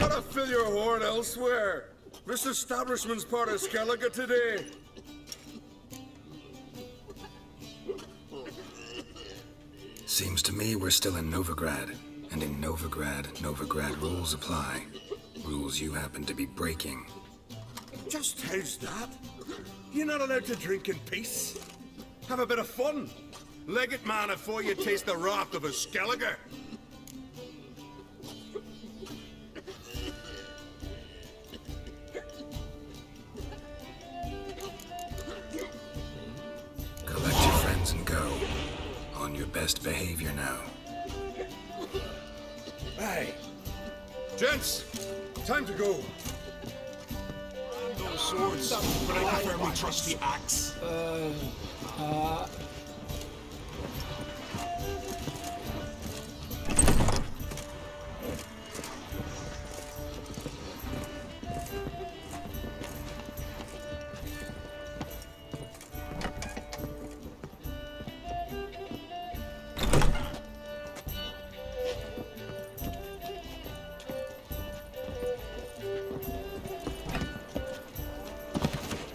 gotta fill your horn elsewhere. This establishment's part of Skellige today. Seems to me we're still in Novigrad. And in Novigrad rules apply. Rules you happen to be breaking. Just how's that? You're not allowed to drink in peace? Have a bit of fun. Leg it, man, before you taste the wrath of a Skellige. Collect your friends and go. On your best behavior now. Hey, gents, time to go. No swords, but I prefer my trusty axe.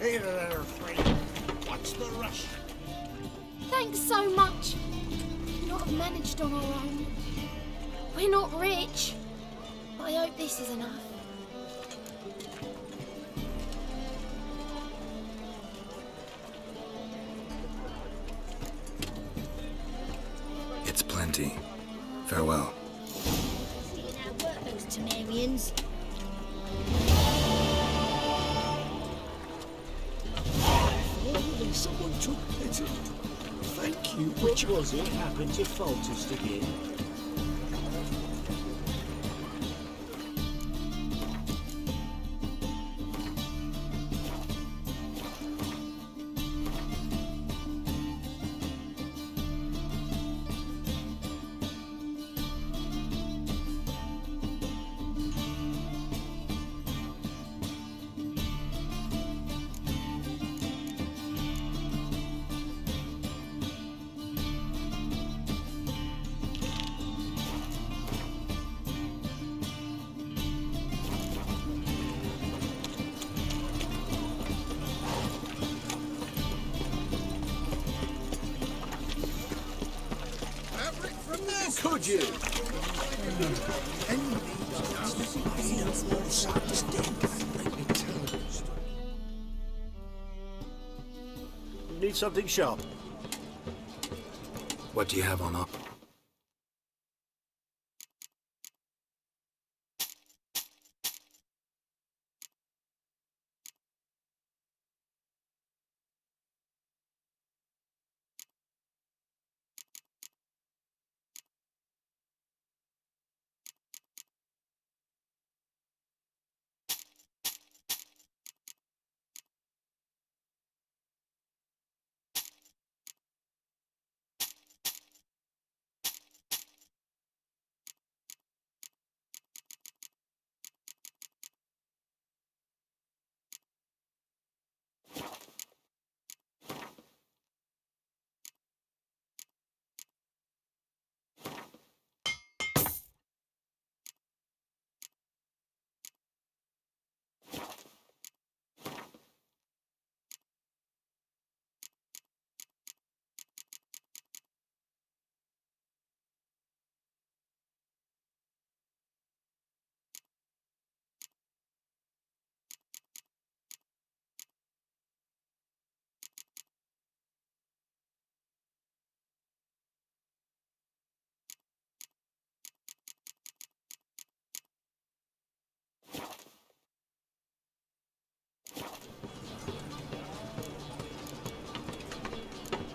Hey there, friend. What's the rush? Thanks so much. We'd not have managed on our own. We're not rich, but I hope this is enough. It's plenty. Farewell. See you now, work those Temerians. Someone took pity. Thank you. Which was it happened to Faltest again? Could you? Need something sharp. What do you have on up?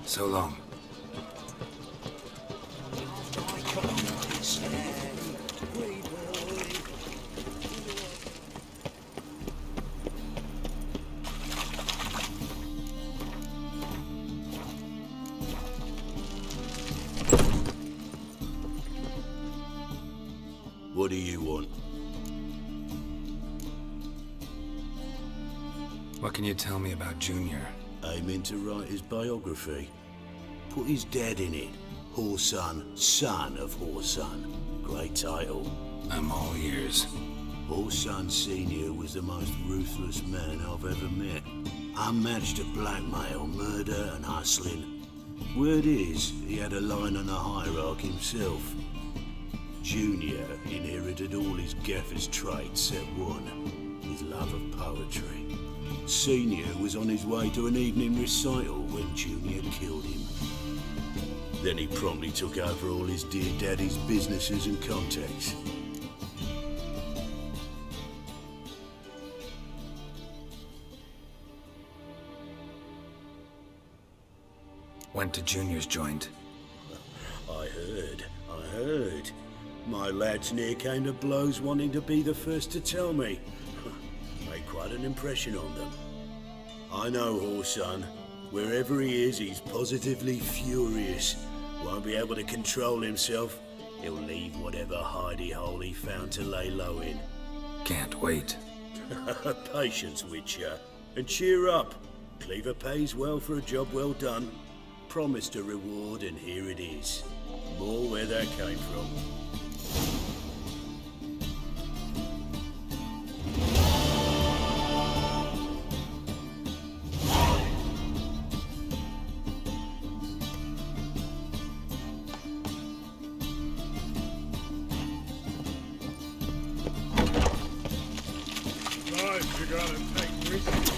So long. What do you want? What can you tell me about Junior? Aiming to write his biography. Put his dad in it. Whoreson, son of Whoreson. Great title. I'm all ears. Orson Sr. was the most ruthless man I've ever met. Unmatched at blackmail, murder and hustling. Word is, he had a line on the hierarchy himself. Junior inherited all his gaffer's traits except one, his love of poetry. Senior was on his way to an evening recital when Junior killed him. Then he promptly took over all his dear daddy's businesses and contacts. Went to Junior's joint. I heard. My lads near came to blows wanting to be the first to tell me. Made quite an impression on them. I know Orson. Wherever he is, he's positively furious. Won't be able to control himself. He'll leave whatever hidey hole he found to lay low in. Can't wait. Patience, Witcher. And cheer up. Cleaver pays well for a job well done. Promised a reward, and here it is. More where that came from. Life, you gotta take risks.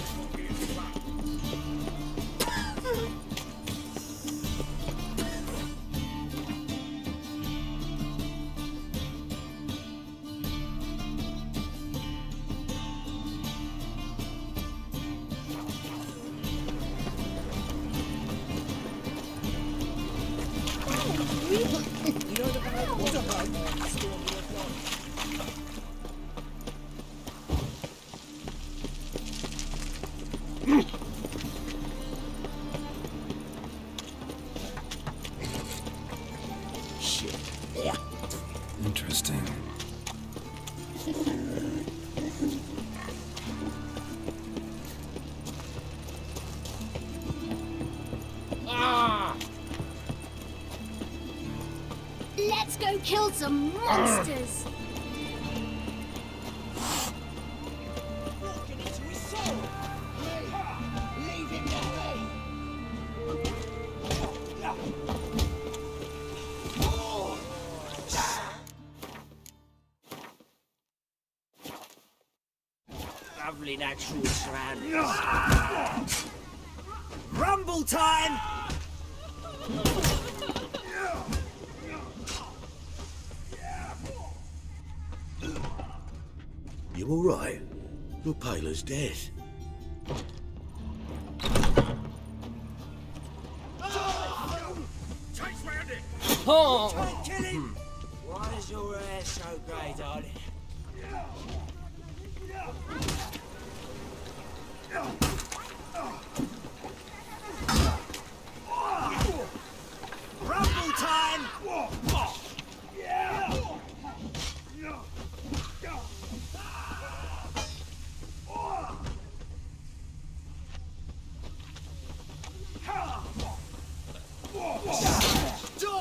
Interesting. Let's go kill some monsters! Lovely natural surroundings. Rumble time! You all right? You're pale as death. Try and kill him! Why is your hair so grey, darling? Rumble time!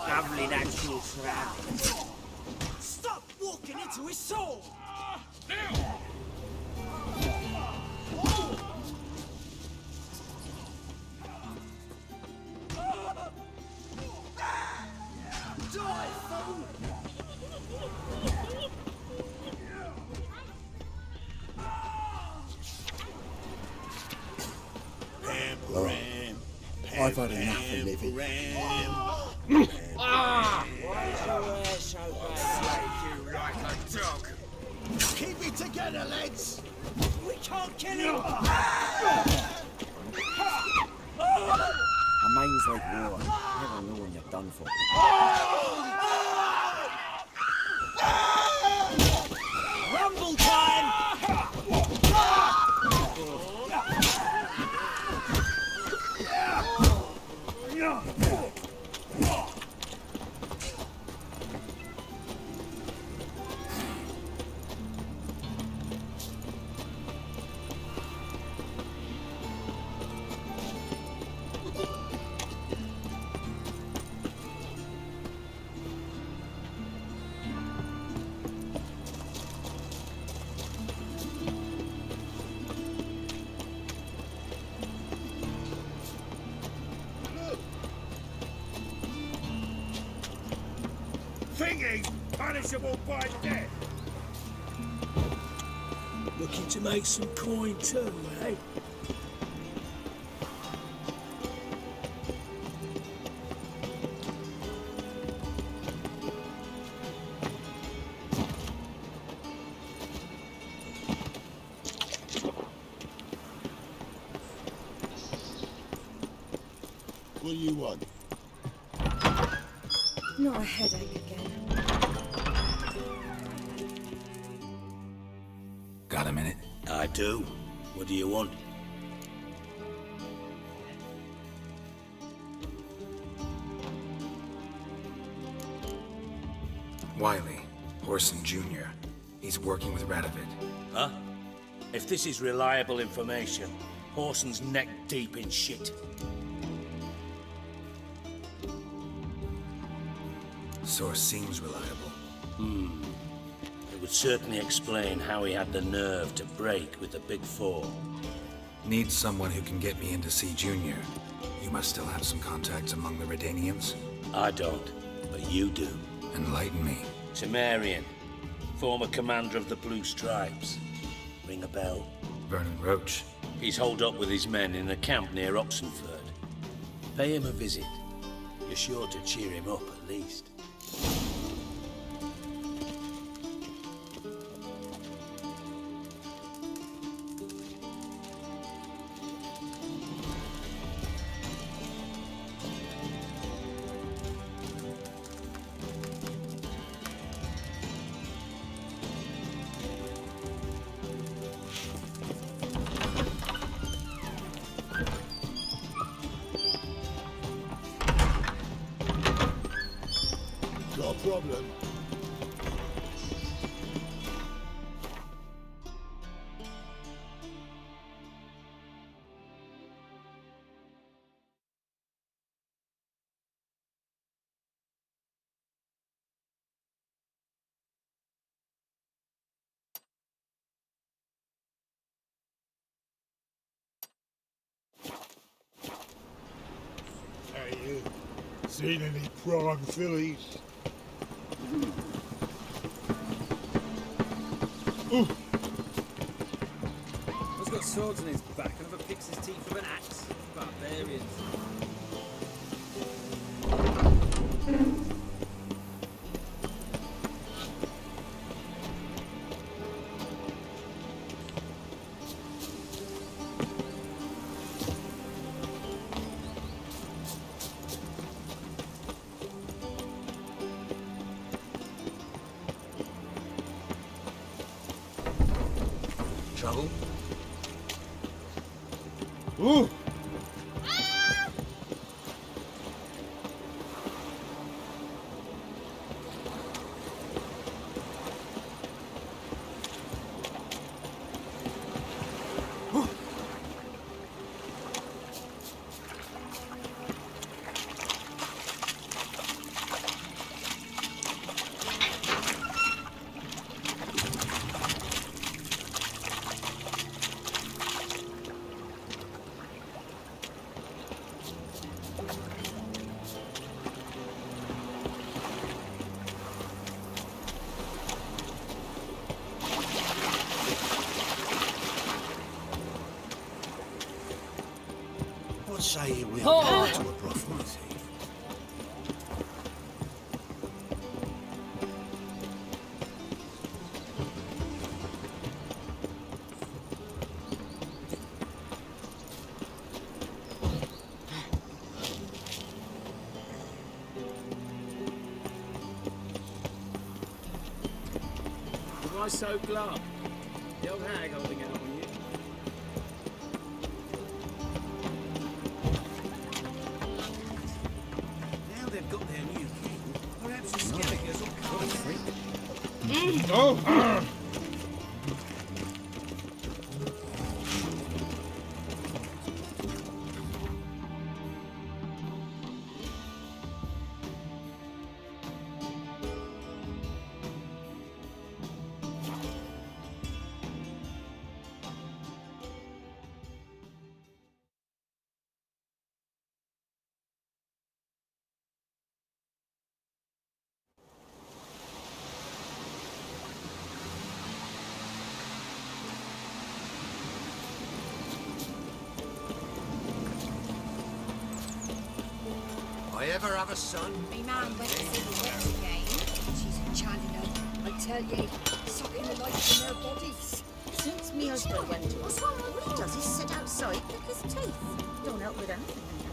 Lovely natural surroundings. Stop walking into his soul! Die, fool! I've had enough of living. Why is your hair so grey? You like a dog. Keep it together, lads! We can't kill him! A mind's like war. Never know when you're done for. Rumble time! punishable by death. Looking to make some coin too, eh? What do you want? Not a headache again. Got a minute? I do. What do you want? Wiley, Orson Jr. He's working with Radovid. Huh? If this is reliable information, Horson's neck deep in shit. Source seems reliable. It would certainly explain how he had the nerve to break with the Big Four. Need someone who can get me in to see Junior. You must still have some contacts among the Redanians. I don't, but you do. Enlighten me. Temerian, former commander of the Blue Stripes. Ring a bell? Vernon Roach. He's holed up with his men in a camp near Oxenford. Pay him a visit. You're sure to cheer him up at least. Got a problem? Hey, you. Seen any prime fillies? Ooh. He's got swords on his back and never picks his teeth with an axe. Barbarians. Trouble? Ooh. What say you we are going to a brothel? Why so glum? The old hag holding out on you. Now they've got their new king, perhaps the Skelligers will come free. Oh. ever have a son? Me man went to see the witch again. She's a chandler, I tell ye, sucking the life from her body. Since me husband went to us, what he does is sit outside, lick his teeth. Don't help with anything, you know.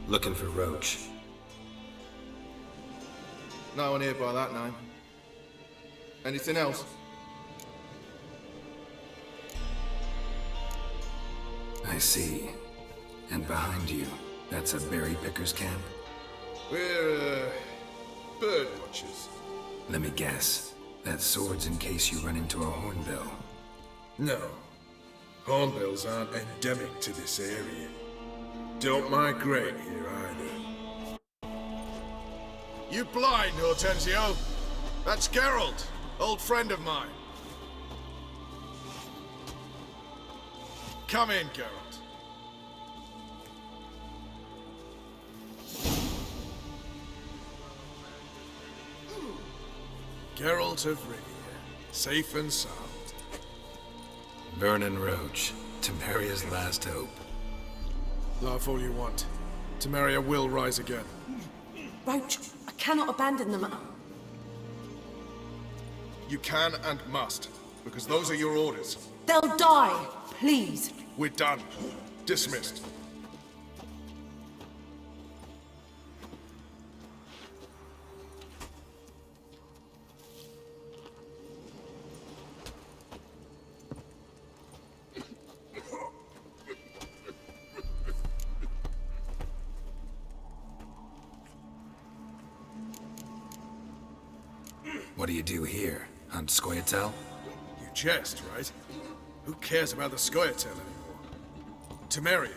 Looking for Roach. No one here by that name. Anything else? I see. And behind you, that's a berry picker's camp? We're, bird watchers. Let me guess. That sword's in case you run into a hornbill. No. Hornbills aren't endemic to this area. Don't migrate here either. You blind, Hortensio? That's Geralt, old friend of mine. Come in, Geralt. Geralt of Rivia, safe and sound. Vernon Roach, Temeria's last hope. Laugh all you want. Temeria will rise again. Roach, I cannot abandon them. You can and must, because those are your orders. They'll die, please. We're done. Dismissed. What do you do here? Hunt Scoia'tael? You jest, right? Who cares about the Scoia'tael anymore? Temeria,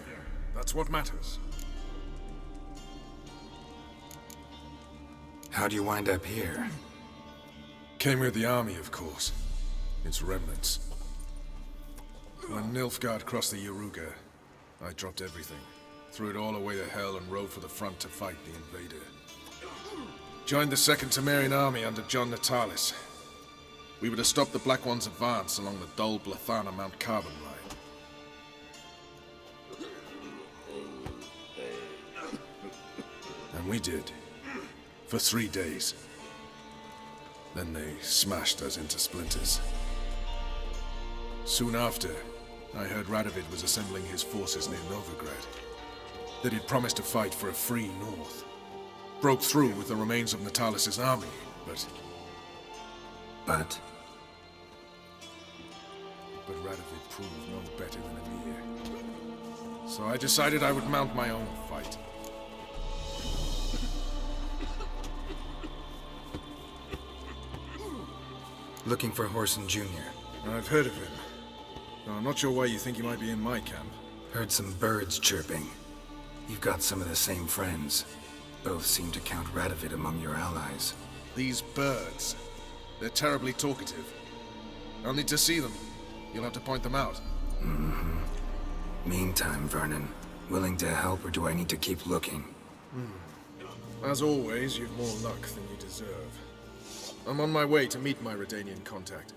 that's what matters. How'd you wind up here? Came with the army, of course. Its remnants. When Nilfgaard crossed the Yaruga, I dropped everything. Threw it all away to hell and rode for the front to fight the invader. Joined the 2nd Temerian army under John Natalis. We were to stop the Black One's advance along the Dol Blathana Mount Carbon line. And we did. For 3 days. Then they smashed us into splinters. Soon after, I heard Radovid was assembling his forces near Novigrad. That he'd promised to fight for a free North. Broke through with the remains of Natalis' army, but But Radovid proved no better than Emir. So I decided I would mount my own fight. looking for Horson Jr. I've heard of him. Though I'm not sure why you think he might be in my camp. Heard some birds chirping. You've got some of the same friends. Both seem to count Radovid among your allies. These birds. They're terribly talkative. I'll need to see them. You'll have to point them out. Mm-hmm. Meantime, Vernon, willing to help or do I need to keep looking? As always, you've more luck than you deserve. I'm on my way to meet my Redanian contact.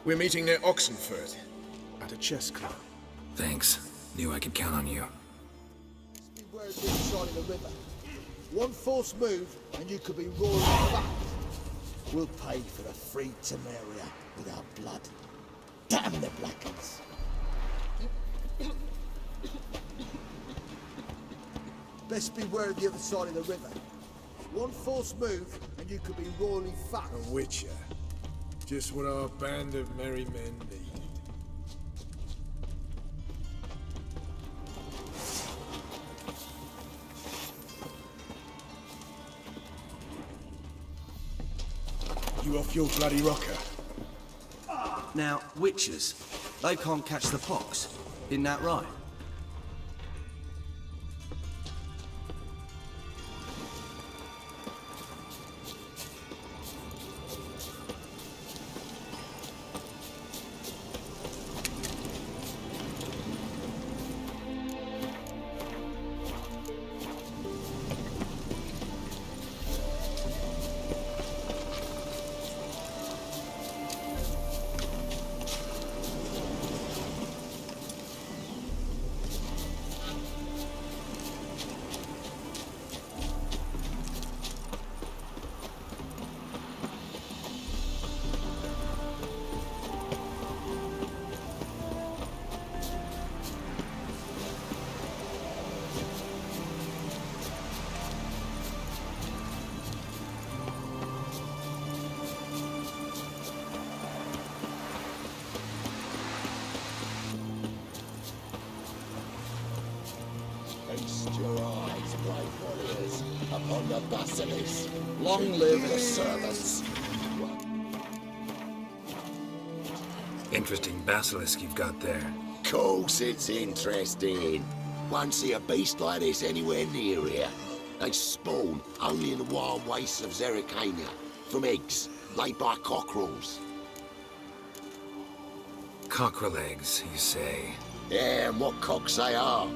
We're meeting near Oxenford, at a chess club. Thanks. Knew I could count on you. Beware of the side of the river. One false move, and you could be roaring back. We'll pay for the free Temeria with our blood. Damn the Blackens! Best beware of the other side of the river. One false move, and you could be royally fucked. A witcher. Just what our band of merry men needed. You off your bloody rocker? Now, witches, they can't catch the pox. Isn't that right? Your eyes, brave warriors, upon the basilisk. Long live the servants. Interesting basilisk you've got there. Course it's interesting. Won't see a beast like this anywhere near here. They spawn only in the wild wastes of Zerrikania, from eggs laid by cockerels. Cockerel eggs, you say? Yeah, and what cocks they are.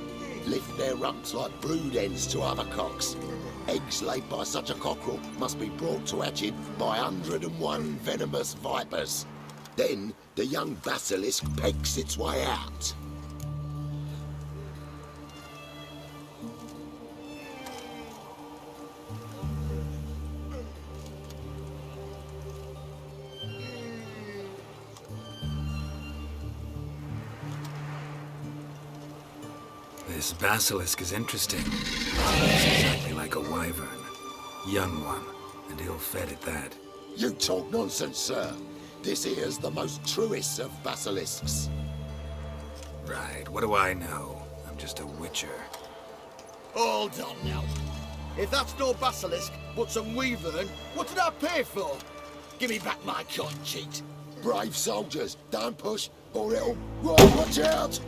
Lift their rumps like brood hens to other cocks. Eggs laid by such a cockerel must be brought to hatching by 101 venomous vipers. Then the young basilisk pegs its way out. This basilisk is interesting. It's exactly like a wyvern. Young one, and ill-fed at that. You talk nonsense, sir. This here's the most truest of basilisks. Right, what do I know? I'm just a witcher. Hold on now. If that's no basilisk, but some wyvern, what did I pay for? Give me back my cotton cheat. Brave soldiers, don't push, or it'll... Right, watch out!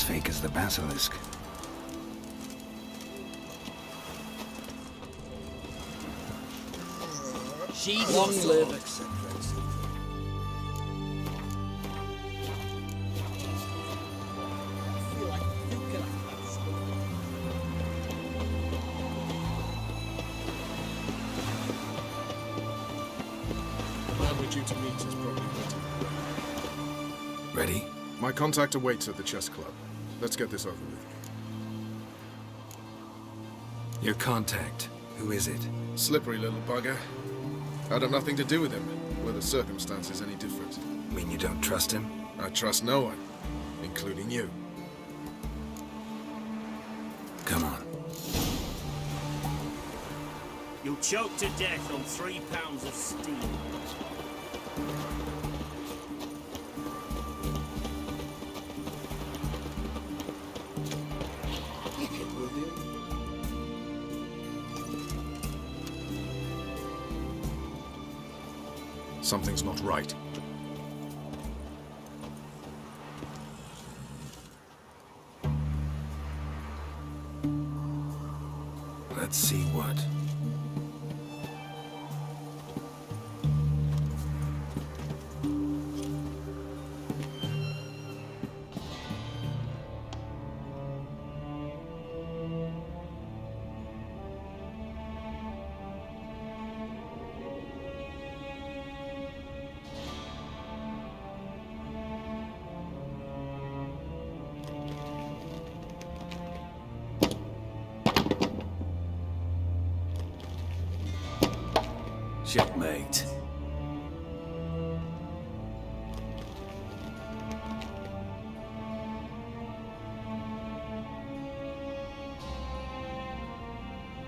as fake as the basilisk. Long live. Man we're due to meet is probably ready. Ready? My contact awaits at the chess club. Let's get this over with. Your contact. Who is it? Slippery little bugger. I'd have nothing to do with him, were the circumstances any different. Mean you don't trust him? I trust no one, including you. Come on. You'll choke to death on 3 pounds of steam. Something's not right. Let's see what. Checkmate.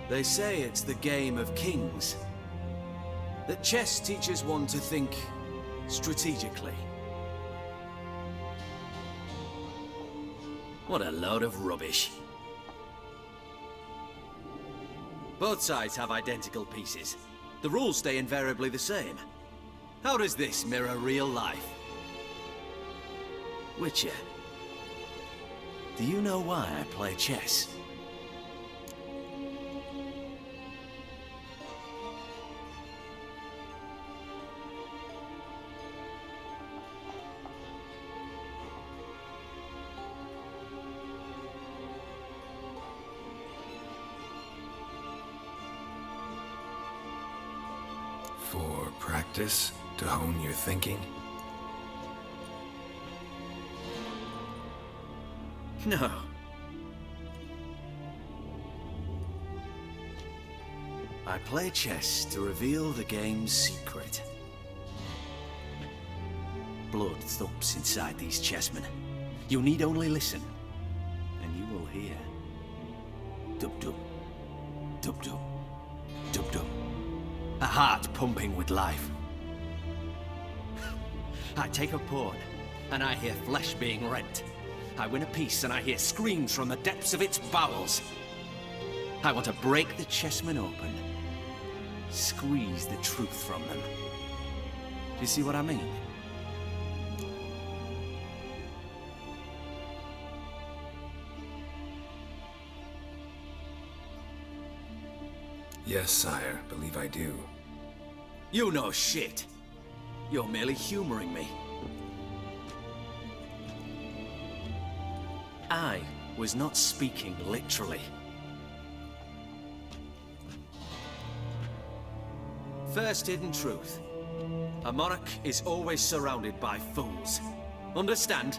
They say it's the game of kings. That chess teaches one to think strategically. What a load of rubbish. Both sides have identical pieces. The rules stay invariably the same. How does this mirror real life? Witcher, do you know why I play chess? For practice? To hone your thinking? No. I play chess to reveal the game's secret. Blood thumps inside these chessmen. You need only listen, and you will hear. Dub-dub. Dub-dub. Dub-dub. A heart pumping with life. I take a pawn, and I hear flesh being rent. I win a piece, and I hear screams from the depths of its bowels. I want to break the chessmen open. Squeeze the truth from them. Do you see what I mean? Yes, sire. Believe I do. You know shit. You're merely humoring me. I was not speaking literally. First hidden truth. A monarch is always surrounded by fools. Understand?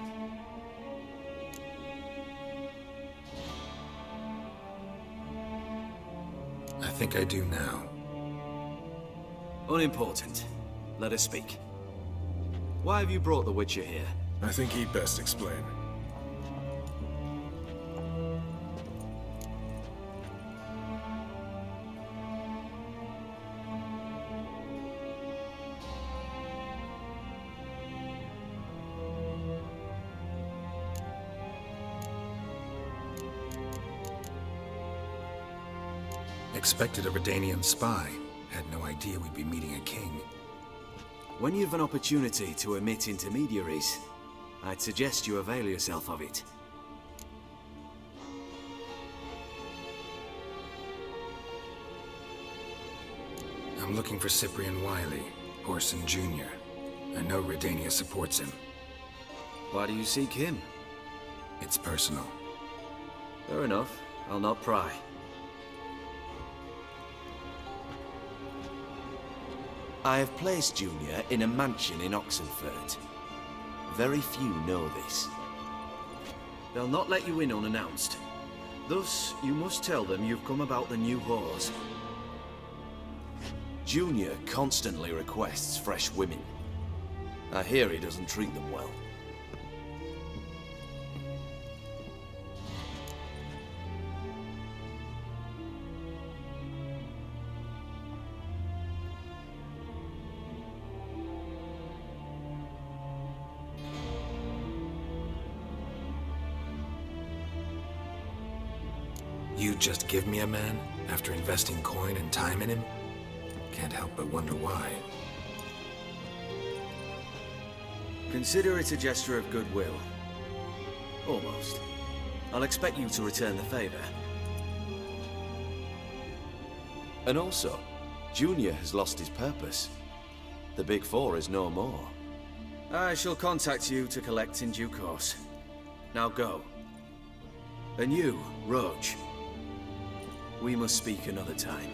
I think I do now. Unimportant. Let us speak. Why have you brought the Witcher here? I think he'd best explain. Expected a Redanian spy. Had no idea we'd be meeting a king. When you've an opportunity to omit intermediaries, I'd suggest you avail yourself of it. I'm looking for Cyprian Wiley, Orson Jr. I know Redania supports him. Why do you seek him? It's personal. Fair enough. I'll not pry. I have placed Junior in a mansion in Oxenfurt. Very few know this. They'll not let you in unannounced. Thus, you must tell them you've come about the new whores. Junior constantly requests fresh women. I hear he doesn't treat them well. You just give me a man after investing coin and time in him? Can't help but wonder why. Consider it a gesture of goodwill. Almost. I'll expect you to return the favor. And also, Junior has lost his purpose. The Big Four is no more. I shall contact you to collect in due course. Now go. And you, Roach. We must speak another time.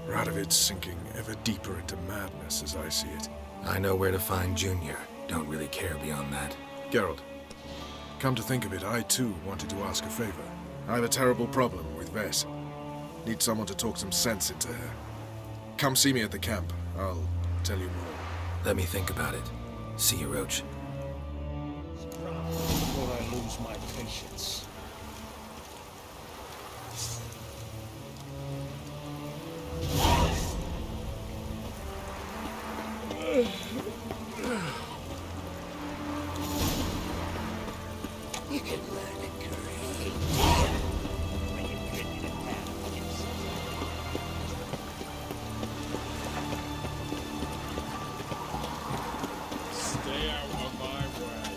Radovid's sinking ever deeper into madness as I see it. I know where to find Junior. Don't really care beyond that. Geralt, come to think of it, I too wanted to ask a favor. I have a terrible problem with Vess. Need someone to talk some sense into her. Come see me at the camp. I'll tell you more. Let me think about it. See you, Roach. Before I lose my patience. You can learn a great when you get in a pound. Stay out of my way.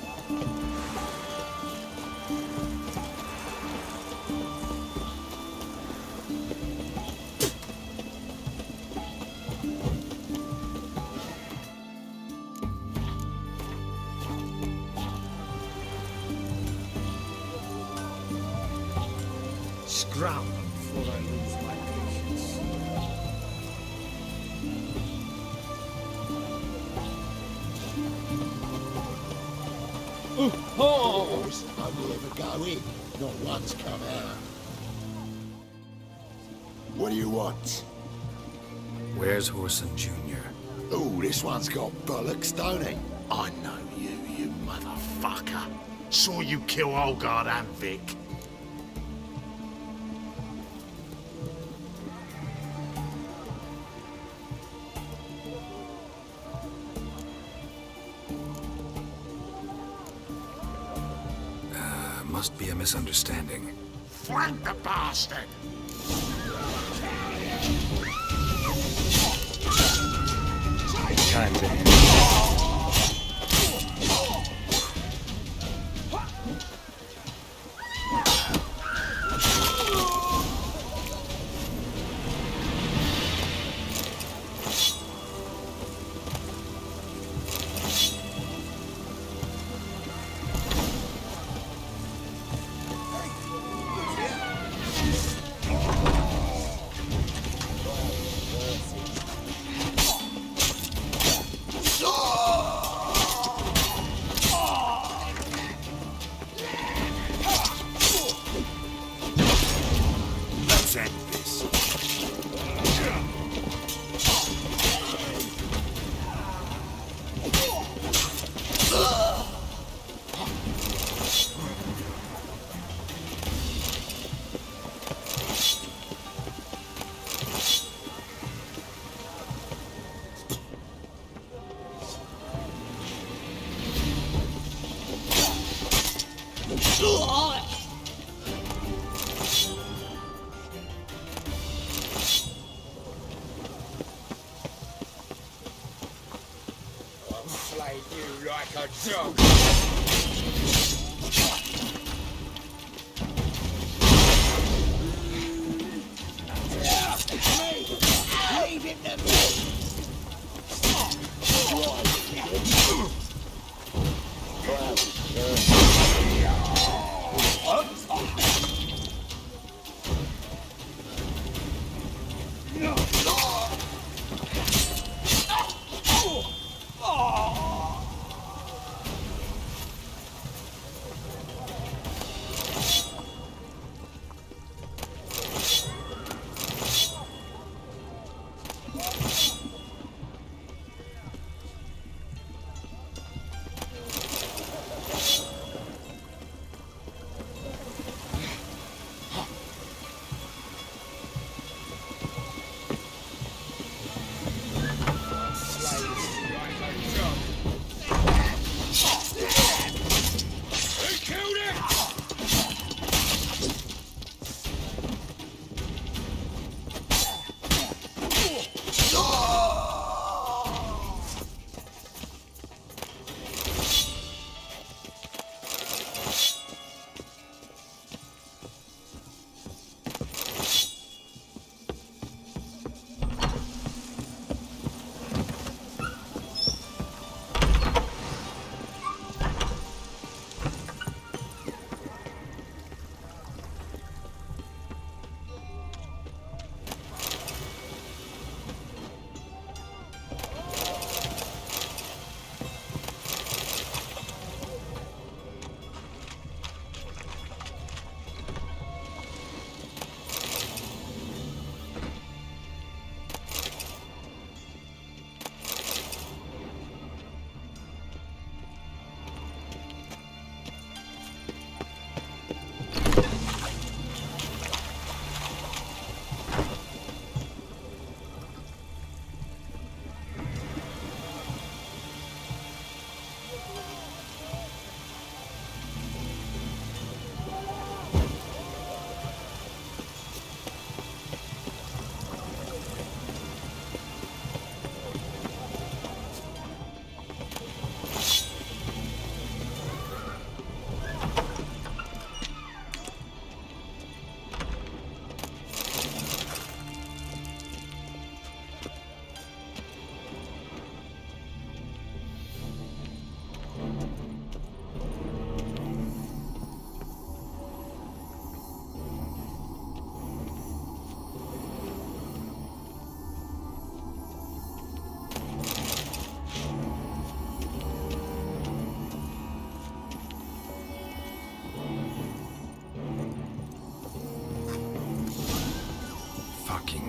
Scram before I lose my patience. Doors only ever go in, not once come out. What do you want? Where's Orson Jr.? Oh, this one's got bollocks, don't he? I know you, you motherfucker. Saw you kill Olgard and Vic. Must be a misunderstanding. Flank the bastard! Time to end. I'll flay you like a dog.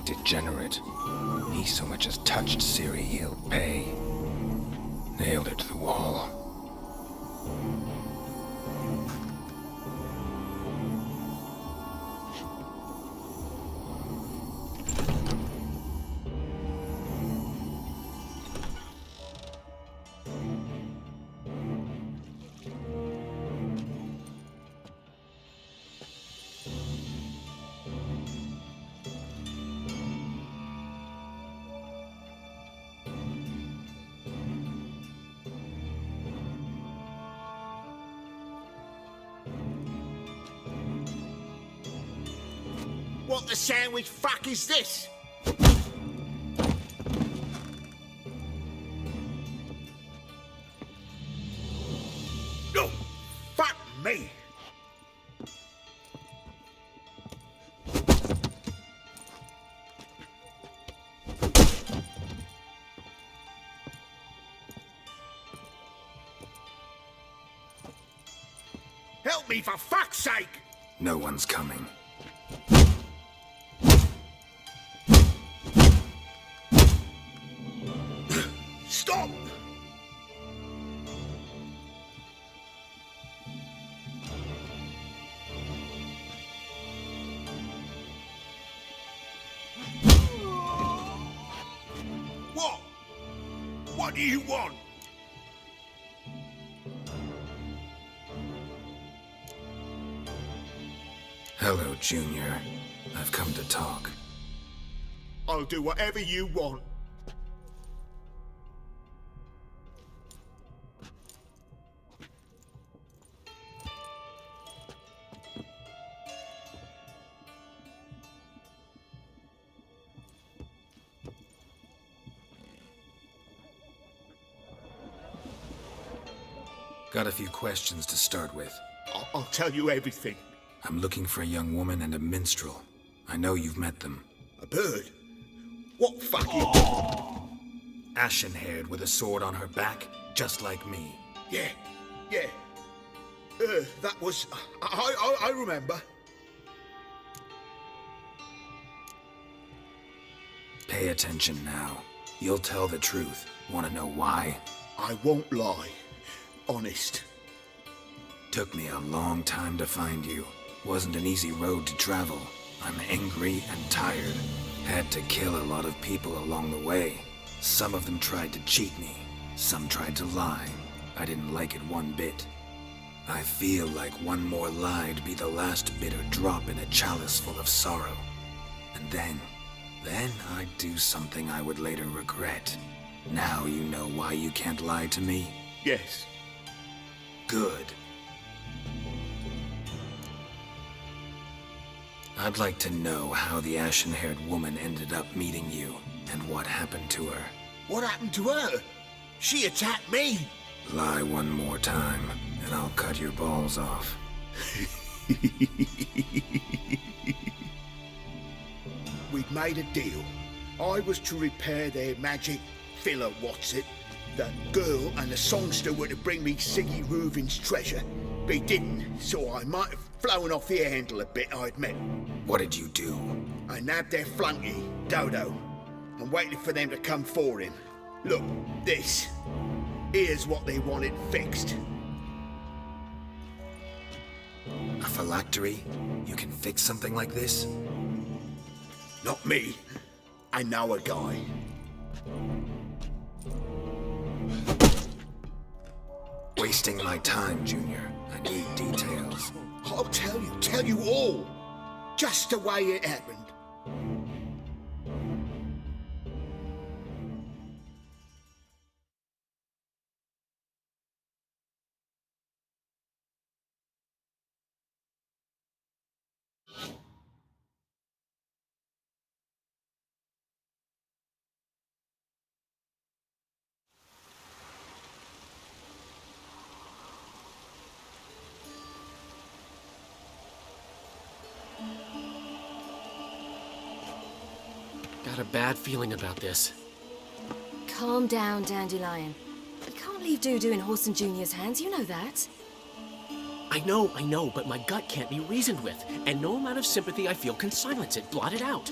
young degenerate. He so much as touched Ciri, he'll pay. Nailed her to the wall. What the sandwich fuck is this? No! Fuck me! Help me for fuck's sake! No one's coming. Stop! What? What do you want? Hello, Junior. I've come to talk. I'll do whatever you want. Got a few questions to start with. I'll tell you everything. I'm looking for a young woman and a minstrel. I know you've met them. A bird? What fucking... Ashen-haired with a sword on her back, just like me. Yeah. That was... I remember. Pay attention now. You'll tell the truth. Want to know why? I won't lie. Honest. Took me a long time to find you. Wasn't an easy road to travel. I'm angry and tired. Had to kill a lot of people along the way. Some of them tried to cheat me. Some tried to lie. I didn't like it one bit. I feel like one more lie'd be the last bitter drop in a chalice full of sorrow. And then I'd do something I would later regret. Now you know why you can't lie to me? Yes. Good. I'd like to know how the ashen-haired woman ended up meeting you, and what happened to her. What happened to her? She attacked me! Lie one more time, and I'll cut your balls off. We'd made a deal. I was to repair their magic filler, The girl and the songster were to bring me Siggy Reuven's treasure. They didn't, so I might have flown off the handle a bit, I admit. What did you do? I nabbed their flunky, Dodo, and waited for them to come for him. Look, this. Here's what they wanted fixed. A phylactery? You can fix something like this? Not me. I know a guy. Wasting my time, Junior. I need details. I'll tell you all. Just the way it happened. Got a bad feeling about this. Calm down, Dandelion. You can't leave Dudu in Horson Jr.'s hands, you know that. I know, but my gut can't be reasoned with, and no amount of sympathy I feel can silence it, blot it out.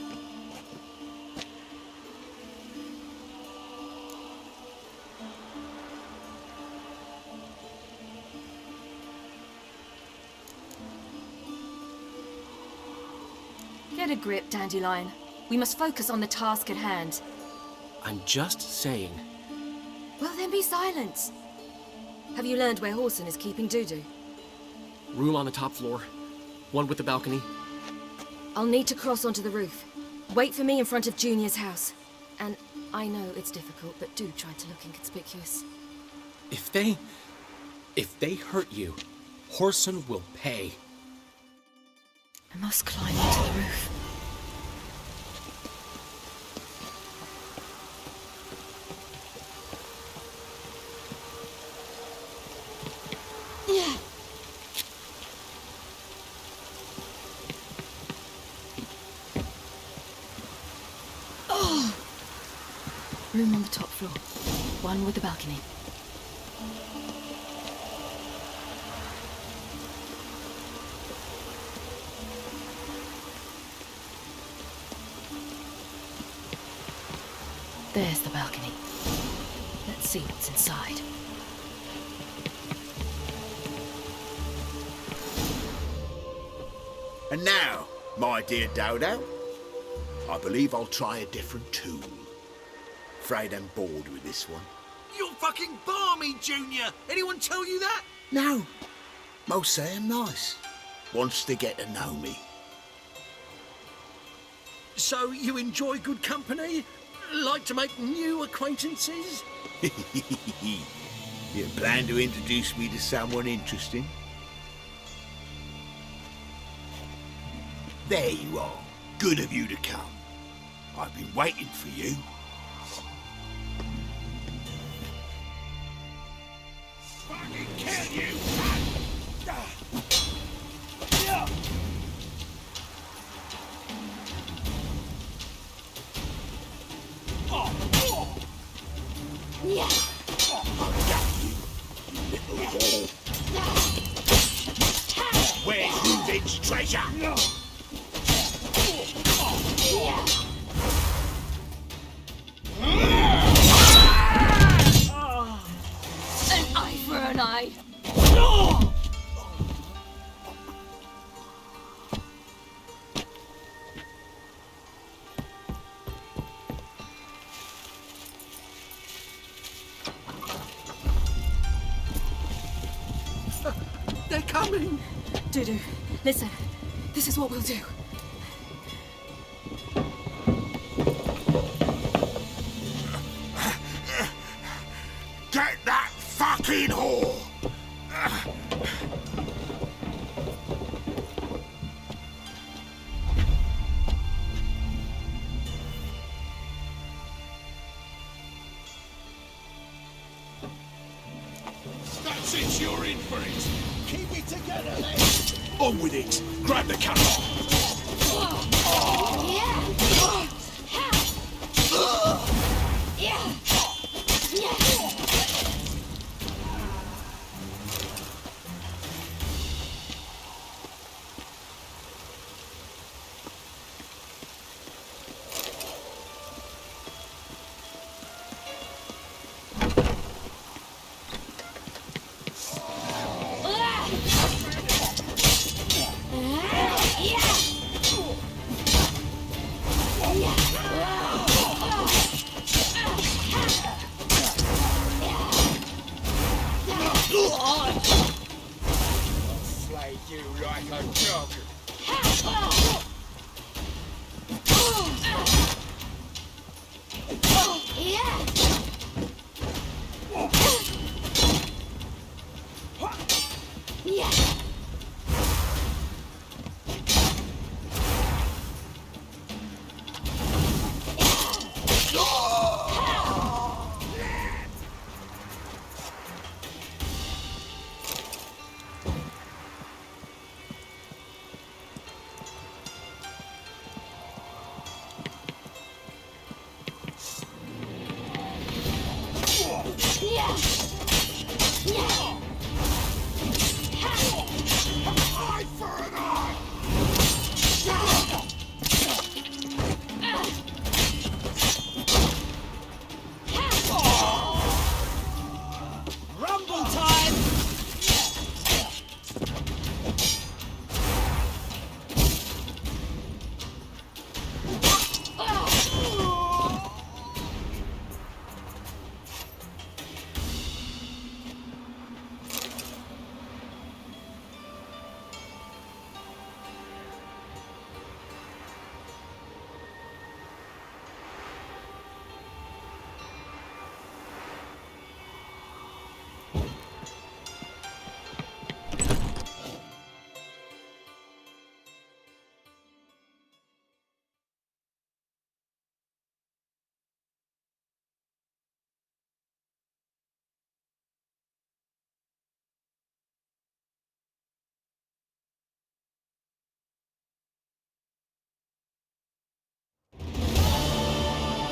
Get a grip, Dandelion. We must focus on the task at hand. I'm just saying. Well, then be silent. Have you learned where Horson is keeping Dudu? Room on the top floor. One with the balcony. I'll need to cross onto the roof. Wait for me in front of Junior's house. And I know it's difficult, but do try to look inconspicuous. If they hurt you, Horson will pay. I must climb onto the roof. Yeah. Oh. Room on the top floor. One with a balcony. There's the balcony. Let's see what's inside. And now, my dear Dodo, I believe I'll try a different tool. Afraid I'm bored with this one. You're fucking balmy, Junior! Anyone tell you that? No. Most say I'm nice. Wants to get to know me. So you enjoy good company? Like to make new acquaintances? You plan to introduce me to someone interesting? There you are. Good of you to come. I've been waiting for you. Fucking kill you! Yeah. Where's Reuben's treasure? An eye for an eye. They're coming! Dudu, listen. This is what we'll do. Get that fucking whore! That's it, you're in for it! Keep it together, then! On with it! Grab the camera! Yeah.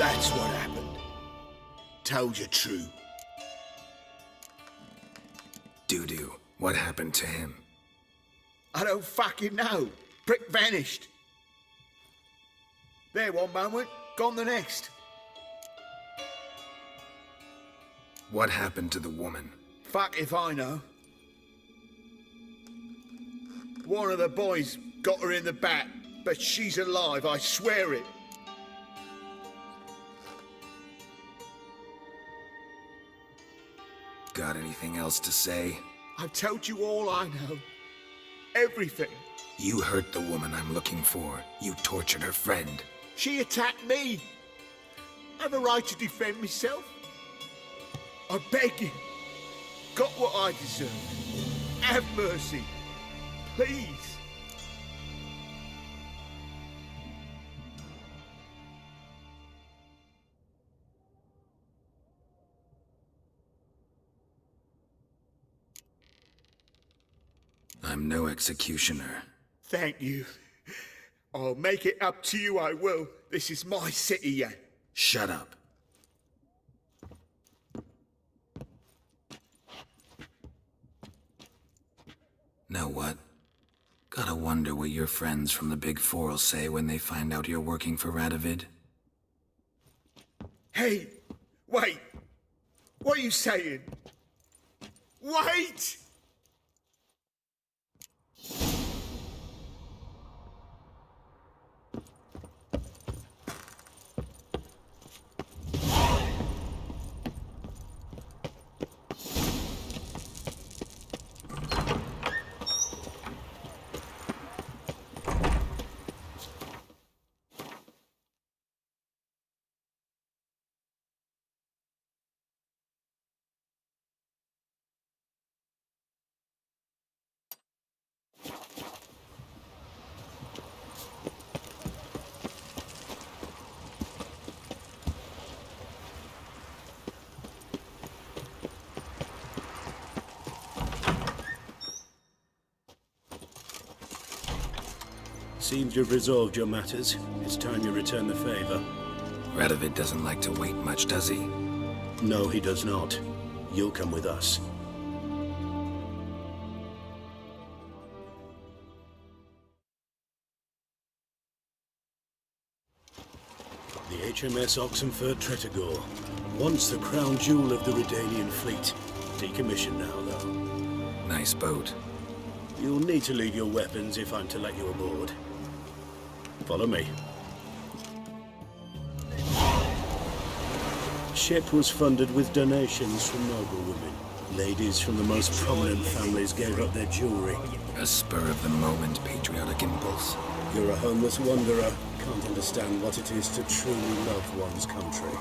That's what happened. Told you true. Doo-doo, what happened to him? I don't fucking know. Prick vanished. There one moment, gone the next. What happened to the woman? Fuck if I know. One of the boys got her in the back, but she's alive, I swear it. Got anything else to say? I've told you all I know. Everything. You hurt the woman I'm looking for. You tortured her friend. She attacked me. I have a right to defend myself. I beg you. Got what I deserve. Have mercy. Please. I'm no executioner. Thank you. I'll make it up to you, I will. This is my city yet. Shut up. Know what? Gotta wonder what your friends from the Big Four will say when they find out you're working for REDengine. Hey, wait. What are you saying? Wait! Seems you've resolved your matters. It's time you return the favor. REDengine doesn't like to wait much, does he? No, he does not. You'll come with us. The HMS Oxenford Tretogor. Once the crown jewel of the REDengine fleet. Decommissioned now, though. Nice boat. You'll need to leave your weapons if I'm to let you aboard. Follow me. Ship was funded with donations from noblewomen. Ladies from the most prominent families gave up their jewelry. A spur-of-the-moment patriotic impulse. You're a homeless wanderer. Can't understand what it is to truly love one's country.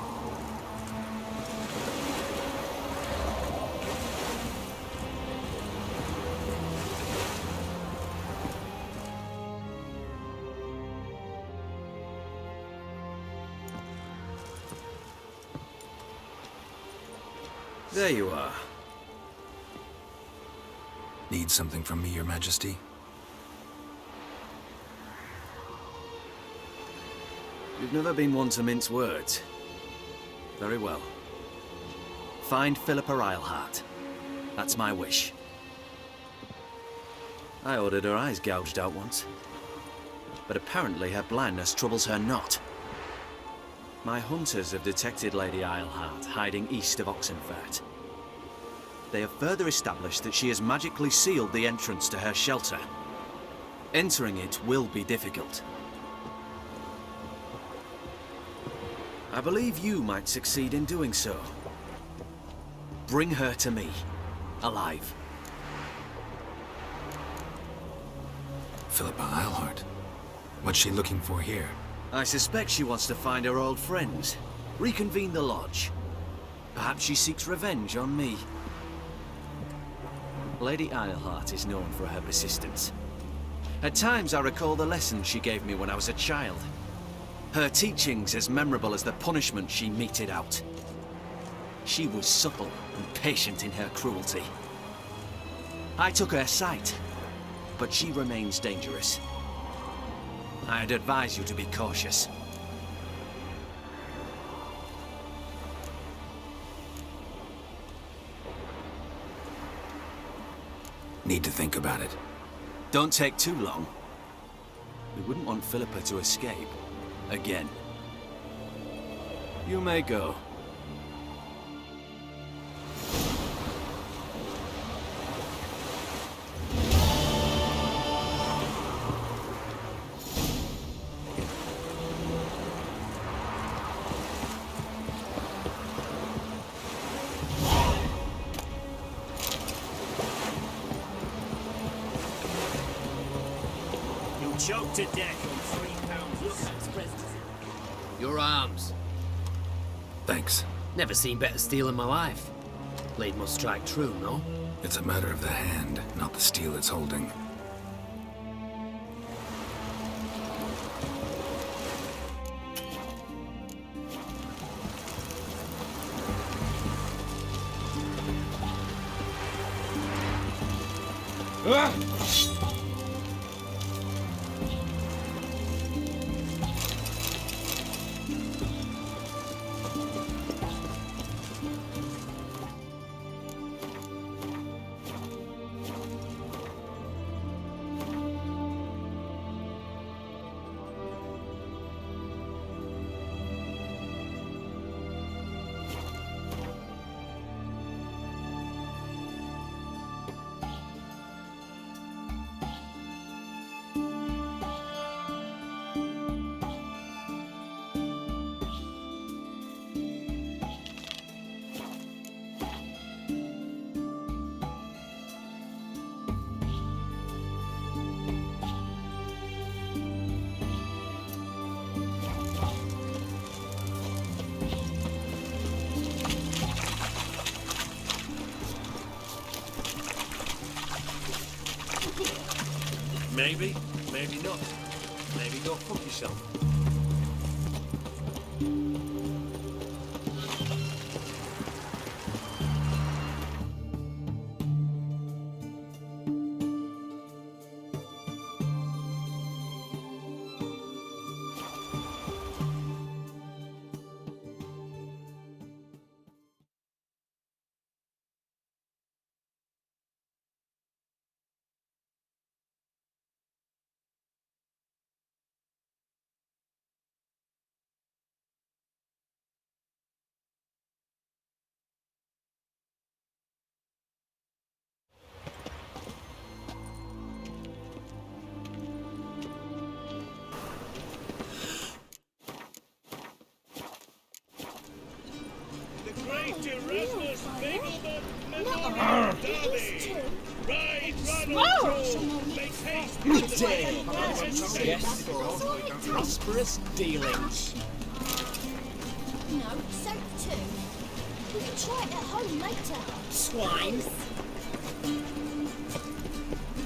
There you are. Need something from me, Your Majesty? You've never been one to mince words. Very well. Find Philippa Eilhart. That's my wish. I ordered her eyes gouged out once. But apparently her blindness troubles her not. My hunters have detected Lady Eilhart hiding east of Oxenfurt. They have further established that she has magically sealed the entrance to her shelter. Entering it will be difficult. I believe you might succeed in doing so. Bring her to me, alive. Philippa Eilhart? What's she looking for here? I suspect she wants to find her old friends, reconvene the lodge. Perhaps she seeks revenge on me. Lady Eilhart is known for her persistence. At times I recall the lessons she gave me when I was a child. Her teachings as memorable as the punishment she meted out. She was subtle and patient in her cruelty. I took her sight, but she remains dangerous. I'd advise you to be cautious. Need to think about it. Don't take too long. We wouldn't want Philippa to escape. Again. You may go. Choked to death on 3 pounds of express. Your arms. Thanks. Never seen better steel in my life. Blade must strike true, no? It's a matter of the hand, not the steel it's holding. Maybe, maybe not. Maybe go fuck yourself. Yes. Prosperous dealings. No, soap too. We can try it at home later. Swine.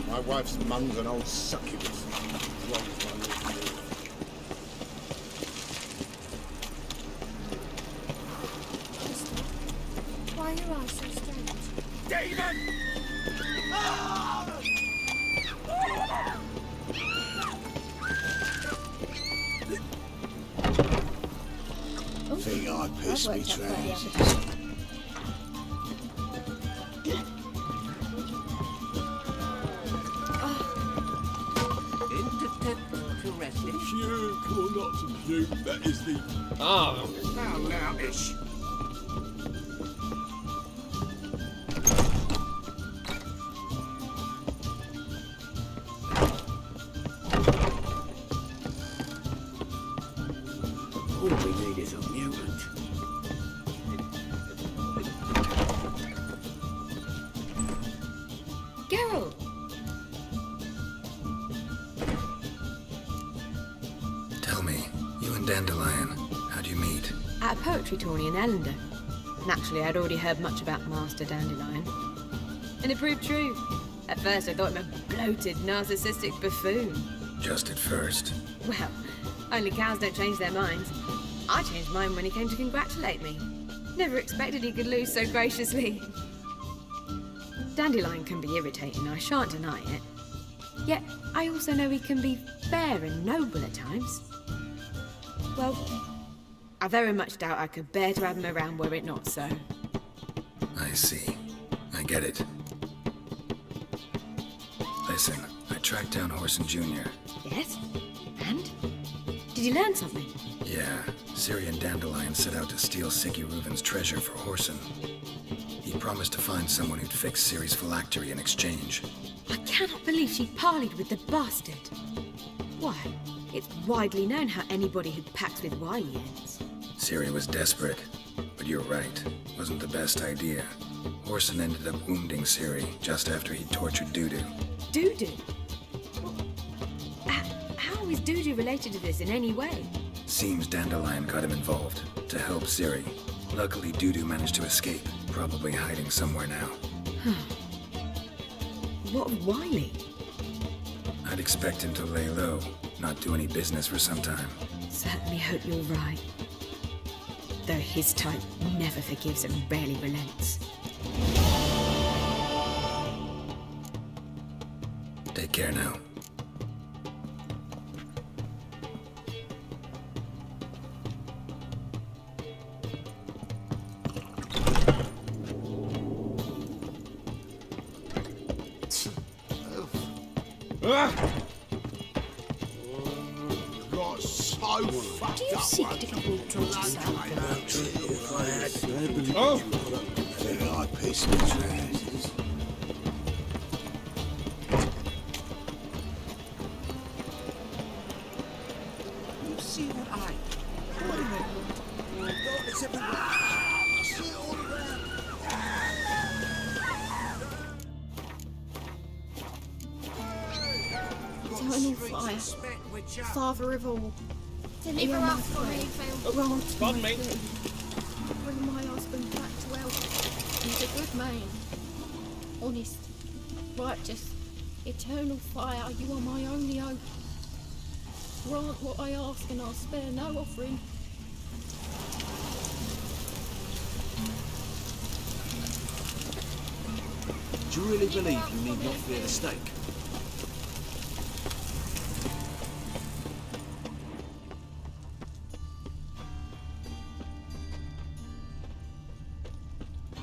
My wife's mum's an old succubus. Why are your eyes so strange? David! Think I pissed me tracks. Puke or not to puke, that is the... Oh. How loutish. All we need is a mutant. Geralt! Tell me, you and Dandelion, how'd you meet? At a poetry tourney in Ellender. Naturally, I'd already heard much about Master Dandelion. And it proved true. At first, I thought him a bloated, narcissistic buffoon. Just at first. Well, only cows don't change their minds. I changed mine when he came to congratulate me. Never expected he could lose so graciously. Dandelion can be irritating, I shan't deny it. Yet, I also know he can be fair and noble at times. Well, I very much doubt I could bear to have him around were it not so. I see. I get it. Listen, I tracked down Horson Jr. Yes? And? Did you learn something? Yeah, Ciri and Dandelion set out to steal Siggy Reuven's treasure for Horson. He promised to find someone who'd fix Ciri's phylactery in exchange. I cannot believe she parleyed with the bastard. Why, it's widely known how anybody who packs with wily ends. Ciri was desperate, but you're right. Wasn't the best idea. Horson ended up wounding Ciri just after he'd tortured Dudu. Dudu? How is Dudu related to this in any way? Seems Dandelion got him involved, to help Ciri. Luckily, Dudu managed to escape, probably hiding somewhere now. What of Wiley? I'd expect him to lay low, not do any business for some time. Certainly hope you're right. Though his type never forgives and rarely relents. Take care now. Got so fucked up. seek to get me drunk yourself? Oh! I piss me trousers. You see what I... Wait a minute. It's everywhere. I see it all around. Eternal fire, father of all. Deliver us from evil. Grant Pardon me. Bring my husband back to health. He's a good man. Honest, righteous, eternal fire, you are my only hope. Grant what I ask and I'll spare no offering. Do you really believe you need not fear the stake?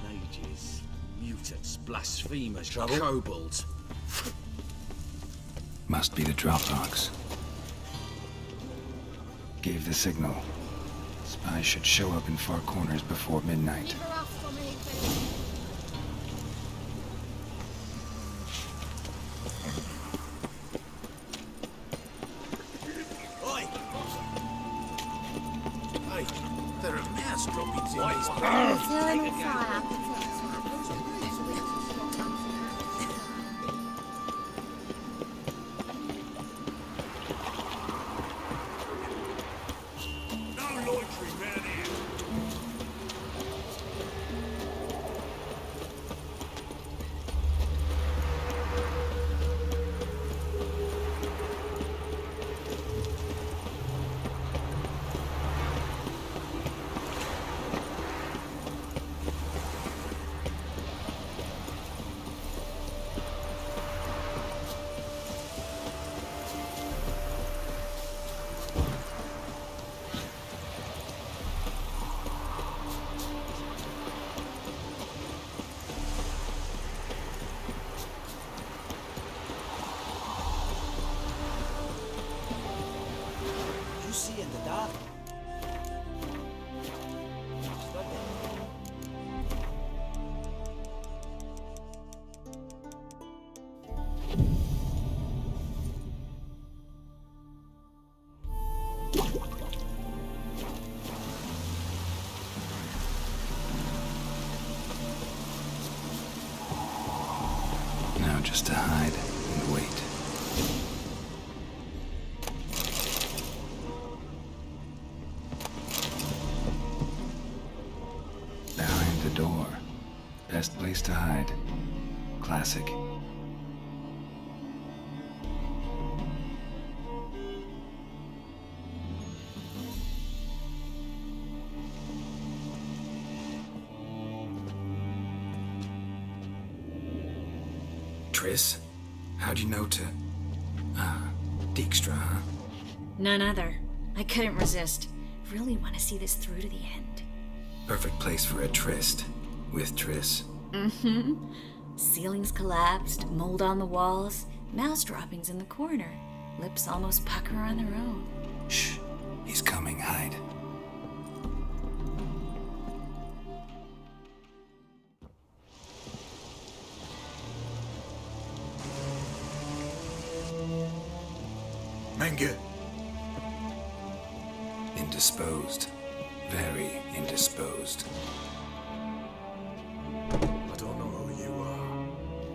Mages, mutants, blasphemers, kobolds. Must be the Dropbox. Gave the signal. Spies should show up in far corners before midnight. Deliver us from evil. Hey, there are mouse droppings in Eternal fire protects my No loitering round here. You see in the dark. Now just to hide and wait. Behind the door. Best place to hide. Classic. Triss? How'd you know to... Dijkstra, huh? None other. I couldn't resist. Really want to see this through to the end. Perfect place for a tryst. With Triss. Mm-hmm. Ceilings collapsed, mold on the walls, Mouse droppings in the corner. Lips almost pucker on their own. Shh. He's coming. Hide. Menge. Indisposed. Very indisposed. I don't know who you are,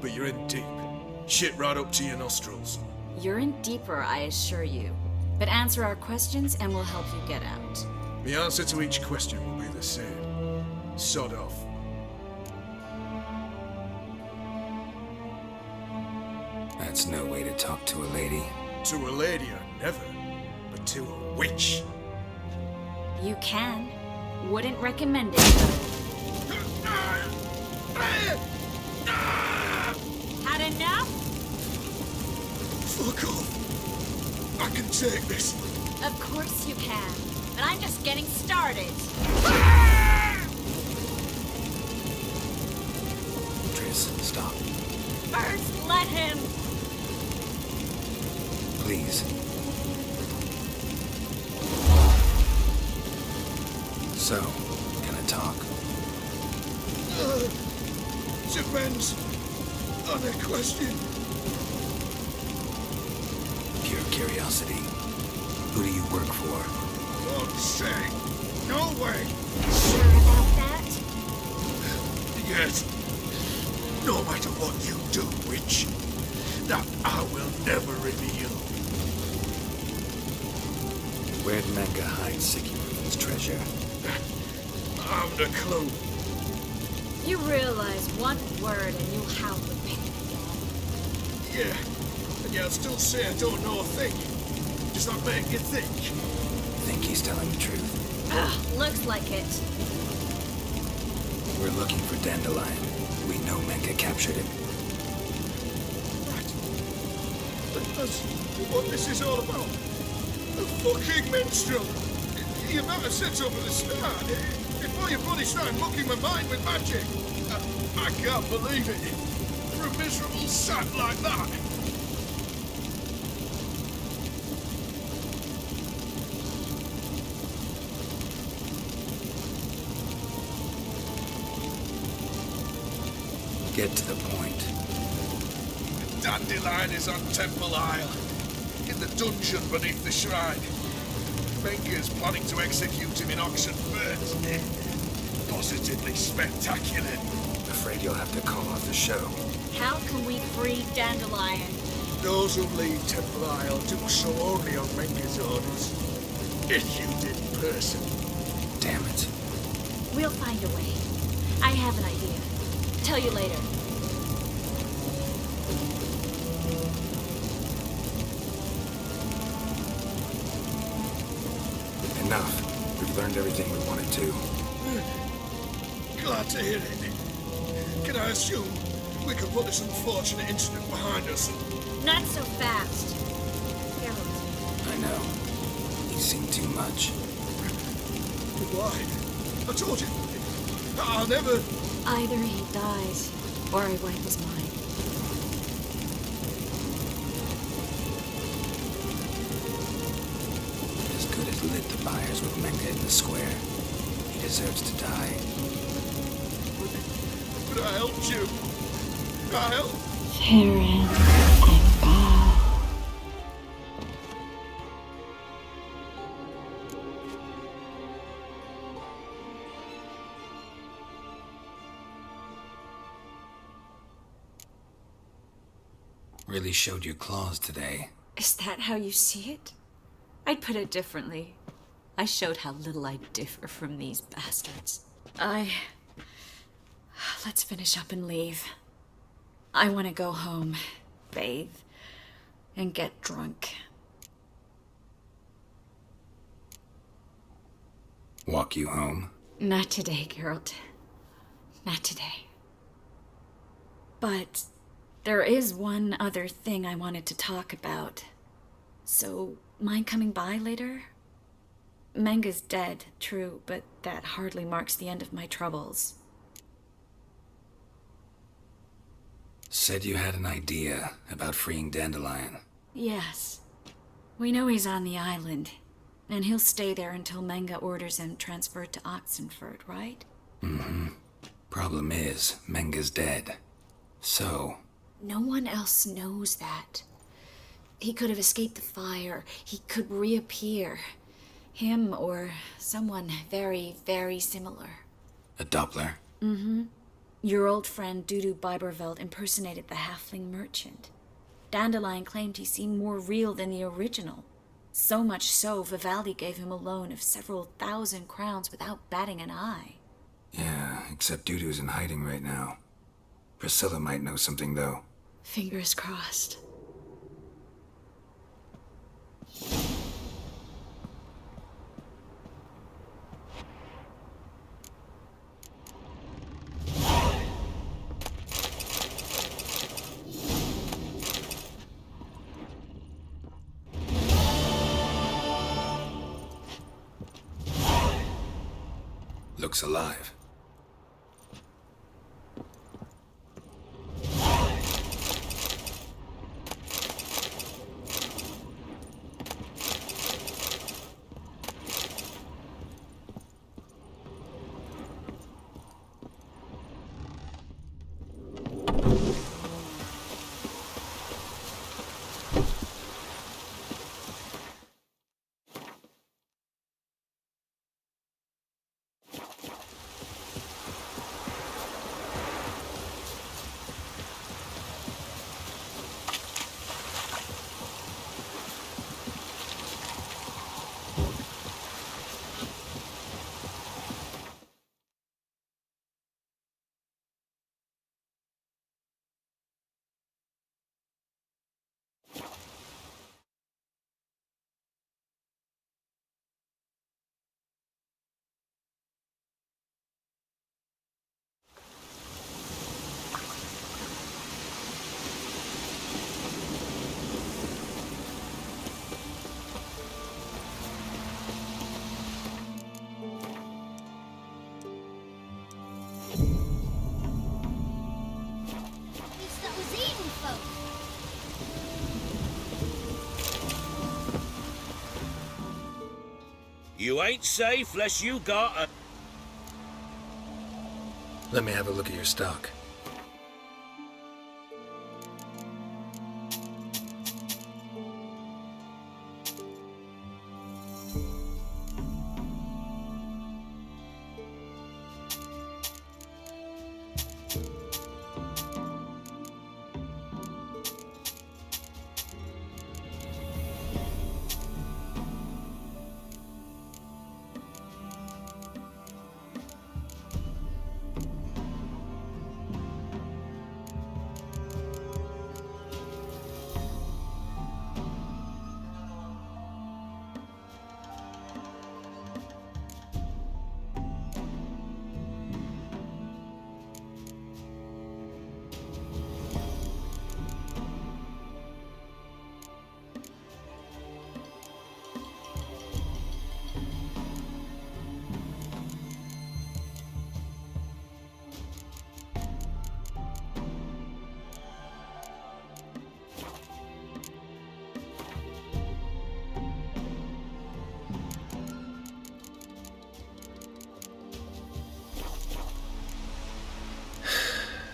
but you're in deep. Shit right up to your nostrils. You're in deeper, I assure you. But answer our questions and we'll help you get out. The answer to each question will be the same. Sod off. That's no way to talk to a lady. To a lady, I never. But to a witch. You can. Wouldn't recommend it, though. Had enough? Fuck off. I can take this. Of course you can. But I'm just getting started. Tris, stop. First, let him. Please. So, can I talk? Depends on the question. Pure curiosity. Who do you work for? God's sake. No way. Sure about that? Yes. No matter what you do, witch, that I will never reveal. Where'd Menge hide Sigurd's treasure? I haven't a clue. You realize one word and you'll howl the pain again. Yeah, and yet I'd still say I don't know a thing. Does that make you think? Think he's telling the truth? Ugh, looks like it. We're looking for Dandelion. We know Menge captured him. Right. That's what this is all about. A fucking minstrel! You might have said so from the start. Before you bloody started mucking my mind with magic. I can't believe it. For a miserable sap like that. Get to the point. Dandelion is on Temple Isle, in the dungeon beneath the shrine. Menge is planning to execute him in Oxen Burns. Positively spectacular. Afraid you'll have to call off the show. How can we free Dandelion? Those who leave Temple Isle do so only on Menge's orders. Issued in person. Damn it. We'll find a way. I have an idea. Tell you later. Enough. We've learned everything we wanted to. Glad to hear it. Can I assume we can put this unfortunate incident behind us? Not so fast. Harold. I know. He's seen too much. Why? I told you. I'll never... Either he dies, or I wipe his mind. As good as lit the fires with Menge in the square. He deserves to die. But I helped you. I helped. Farron and Bow. Really showed your claws today. Is that how you see it? I'd put it differently. I showed how little I differ from these bastards. Let's finish up and leave. I want to go home, bathe, and get drunk. Walk you home? Not today, Geralt. Not today. But there is one other thing I wanted to talk about. So, mind coming by later? Menge's dead, true, but that hardly marks the end of my troubles. Said you had an idea about freeing Dandelion. Yes. We know he's on the island, and he'll stay there until Menge orders him transferred to Oxenford, right? Mm-hmm. Problem is, Menge's dead. So... No one else knows that. He could have escaped the fire. He could reappear. Him or someone very, very similar. A Doppler? Mm-hmm. Your old friend Dudu Biberveld impersonated the halfling merchant. Dandelion claimed he seemed more real than the original. So much so, Vivaldi gave him a loan of several thousand crowns without batting an eye. Yeah, except Dudu's in hiding right now. Priscilla might know something, though. Fingers crossed. Looks alive. You ain't safe unless you got a... Let me have a look at your stock.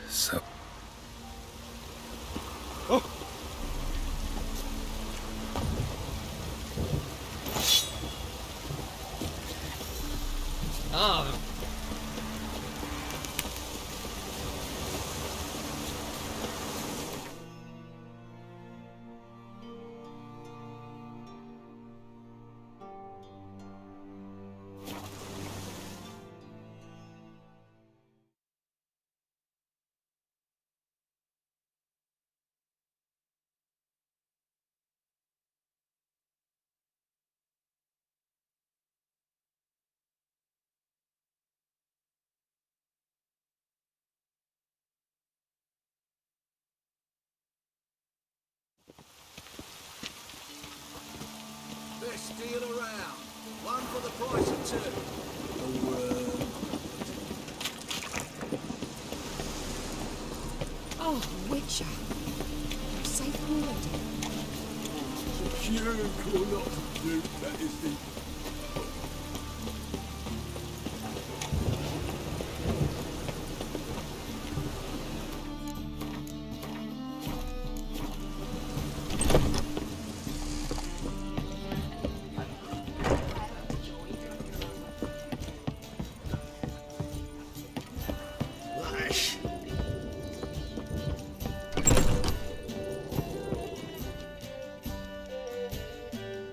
So... Oh! Oh. Best deal around. One for the price of two. Oh, witch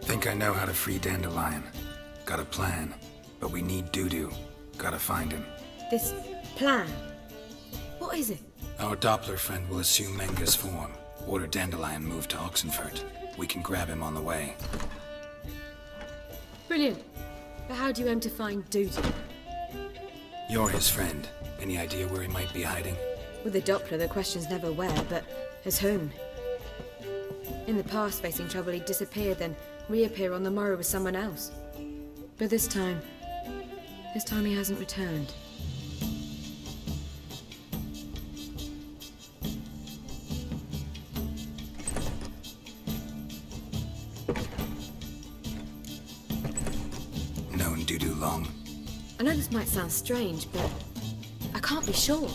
Think I know how to free Dandelion. Got a plan, but we need Dudu. Gotta find him. This plan? What is it? Our Doppler friend will assume Menga's form. Order Dandelion moved to Oxenfurt. We can grab him on the way. Brilliant. But how do you aim to find Dudu? You're his friend. Any idea where he might be hiding? With the Doppler, the question's never where, but as whom. In the past, facing trouble, he'd disappear, then reappear on the morrow with someone else. But this time he hasn't returned. Known Dudu long? I know this might sound strange, but I can't be sure.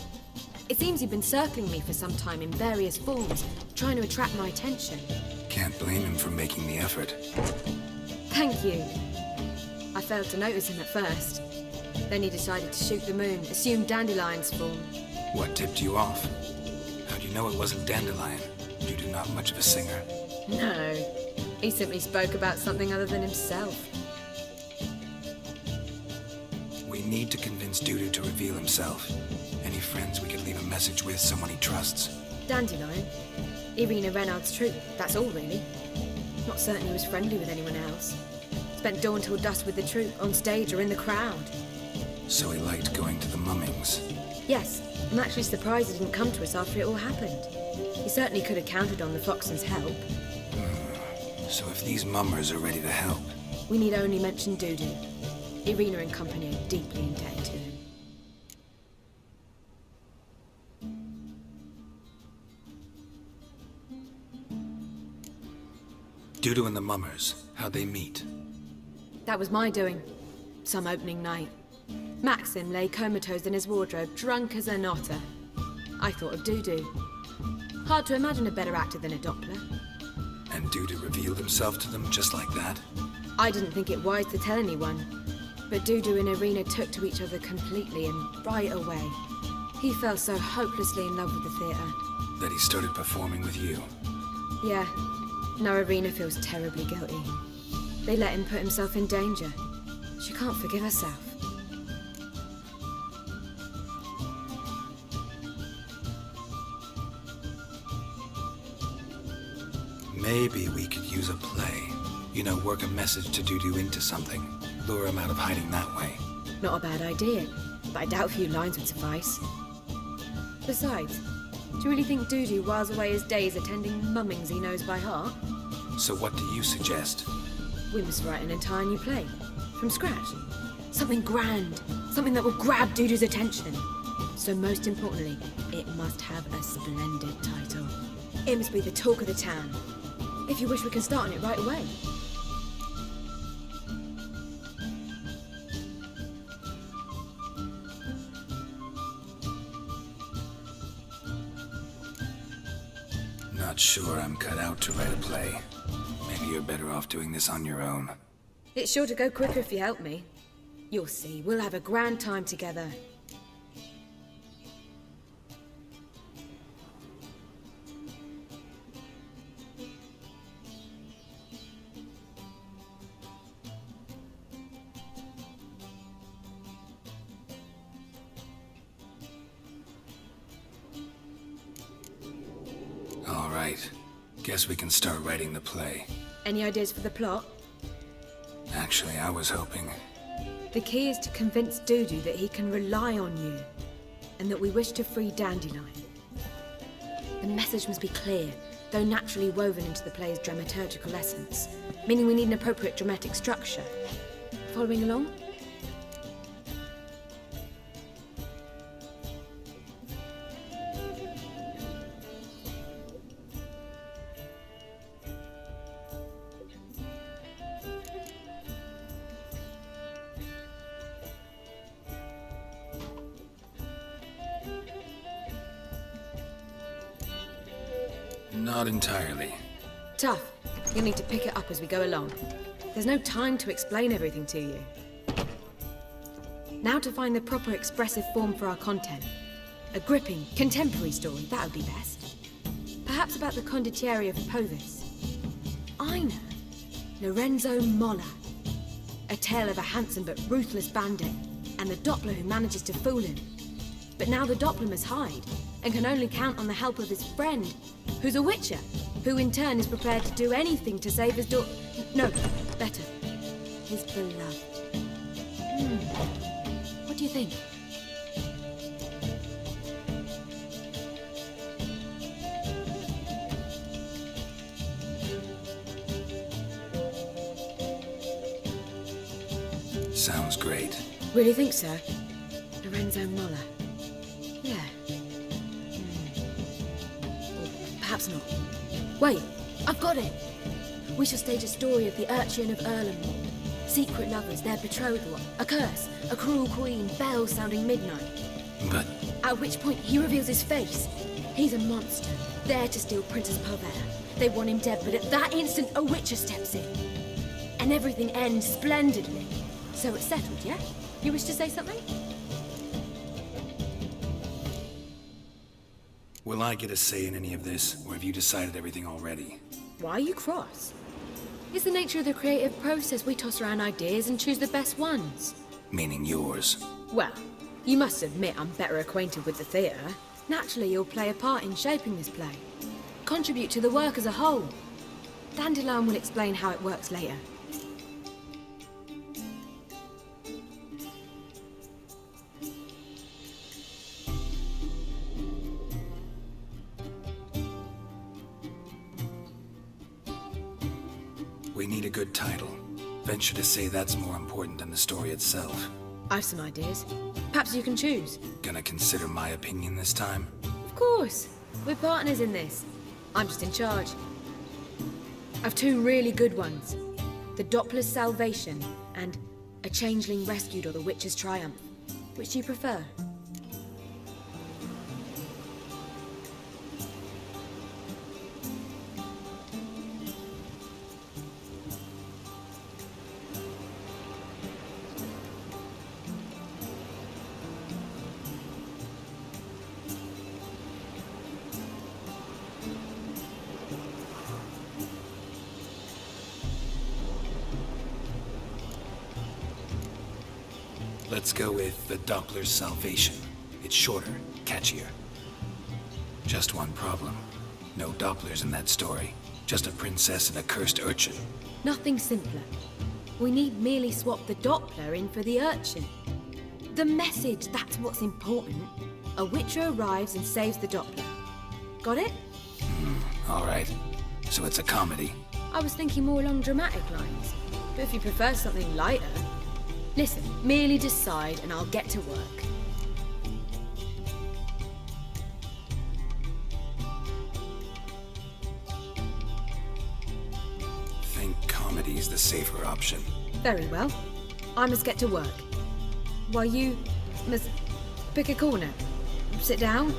It seems you've been circling me for some time in various forms, trying to attract my attention. Can't blame him for making the effort. Thank you. I failed to notice him at first. Then he decided to shoot the moon, assume Dandelion's form. What tipped you off? How'd you know it wasn't Dandelion? Dudu not much of a singer. No. He simply spoke about something other than himself. We need to convince Dudu to reveal himself. Any friends we could leave a message with, someone he trusts? Dandelion? Irina Renard's troupe, that's all really. Not certain he was friendly with anyone else. Spent dawn till dusk with the troupe, on stage or in the crowd. So he liked going to the mummings? Yes, I'm actually surprised he didn't come to us after it all happened. He certainly could have counted on the Foxton's help. So if these mummers are ready to help... We need only mention Dudu. Irina and company are deeply indebted to him. Dudu and the mummers, how'd they meet? That was my doing. Some opening night. Maxim lay comatose in his wardrobe, drunk as an otter. I thought of Dudu. Hard to imagine a better actor than a Doppler. And Dudu revealed himself to them just like that? I didn't think it wise to tell anyone. But Dudu and Irina took to each other completely and right away. He fell so hopelessly in love with the theatre. That he started performing with you? Yeah. Now Irina feels terribly guilty. They let him put himself in danger. She can't forgive herself. Maybe we could use a play. You know, work a message to Dudu into something. Lure him out of hiding that way. Not a bad idea, but I doubt a few lines would suffice. Besides, do you really think Dudu whiles away his days attending mummings he knows by heart? So what do you suggest? We must write an entire new play. From scratch. Something grand. Something that will grab Dudu's attention. So most importantly, it must have a splendid title. It must be the talk of the town. If you wish, we can start on it right away. Not sure I'm cut out to write a play. Maybe you're better off doing this on your own. It's sure to go quicker if you help me. You'll see, we'll have a grand time together. All right. Guess we can start writing the play. Any ideas for the plot? Actually, I was hoping... The key is to convince Dudu that he can rely on you, and that we wish to free Dandelion. The message must be clear, though naturally woven into the play's dramaturgical essence, meaning we need an appropriate dramatic structure. Following along? Not entirely. Tough. You'll need to pick it up as we go along. There's no time to explain everything to you. Now to find the proper expressive form for our content. A gripping, contemporary story, that would be best. Perhaps about the condottieri of Povis. I know. Lorenzo Molla. A tale of a handsome but ruthless bandit, and the Doppler who manages to fool him. But now the Doppler must hide, and can only count on the help of his friend, who's a witcher, who in turn is prepared to do anything to save his No, better. His beloved. What do you think? Sounds great. Really think so? Lorenzo Molla. Yeah. Or perhaps not. Wait, I've got it! We shall stage a story of the urchin of Erlenwold. Secret lovers, their betrothal, a curse, a cruel queen, bells sounding midnight. But... At which point he reveals his face. He's a monster, there to steal Princess Pavera. They want him dead, but at that instant a witcher steps in. And everything ends splendidly. So it's settled, yeah? You wish to say something? Will I get a say in any of this, or have you decided everything already? Why are you cross? It's the nature of the creative process. We toss around ideas and choose the best ones. Meaning yours. Well, you must admit I'm better acquainted with the theatre. Naturally, you'll play a part in shaping this play. Contribute to the work as a whole. Dandelion will explain how it works later. We need a good title. Venture to say that's more important than the story itself. I've some ideas. Perhaps you can choose. Gonna consider my opinion this time? Of course. We're partners in this. I'm just in charge. I've two really good ones. The Doppler's Salvation and A Changeling Rescued or the Witcher's Triumph. Which do you prefer? Let's go with The Doppler's Salvation. It's shorter, catchier. Just one problem. No Dopplers in that story. Just a princess and a cursed urchin. Nothing simpler. We need merely swap the Doppler in for the urchin. The message, that's what's important. A witcher arrives and saves the Doppler. Got it? All right. So it's a comedy. I was thinking more along dramatic lines. But if you prefer something lighter... Listen, merely decide and I'll get to work. Think comedy's the safer option. Very well. I must get to work. While you must pick a corner, sit down,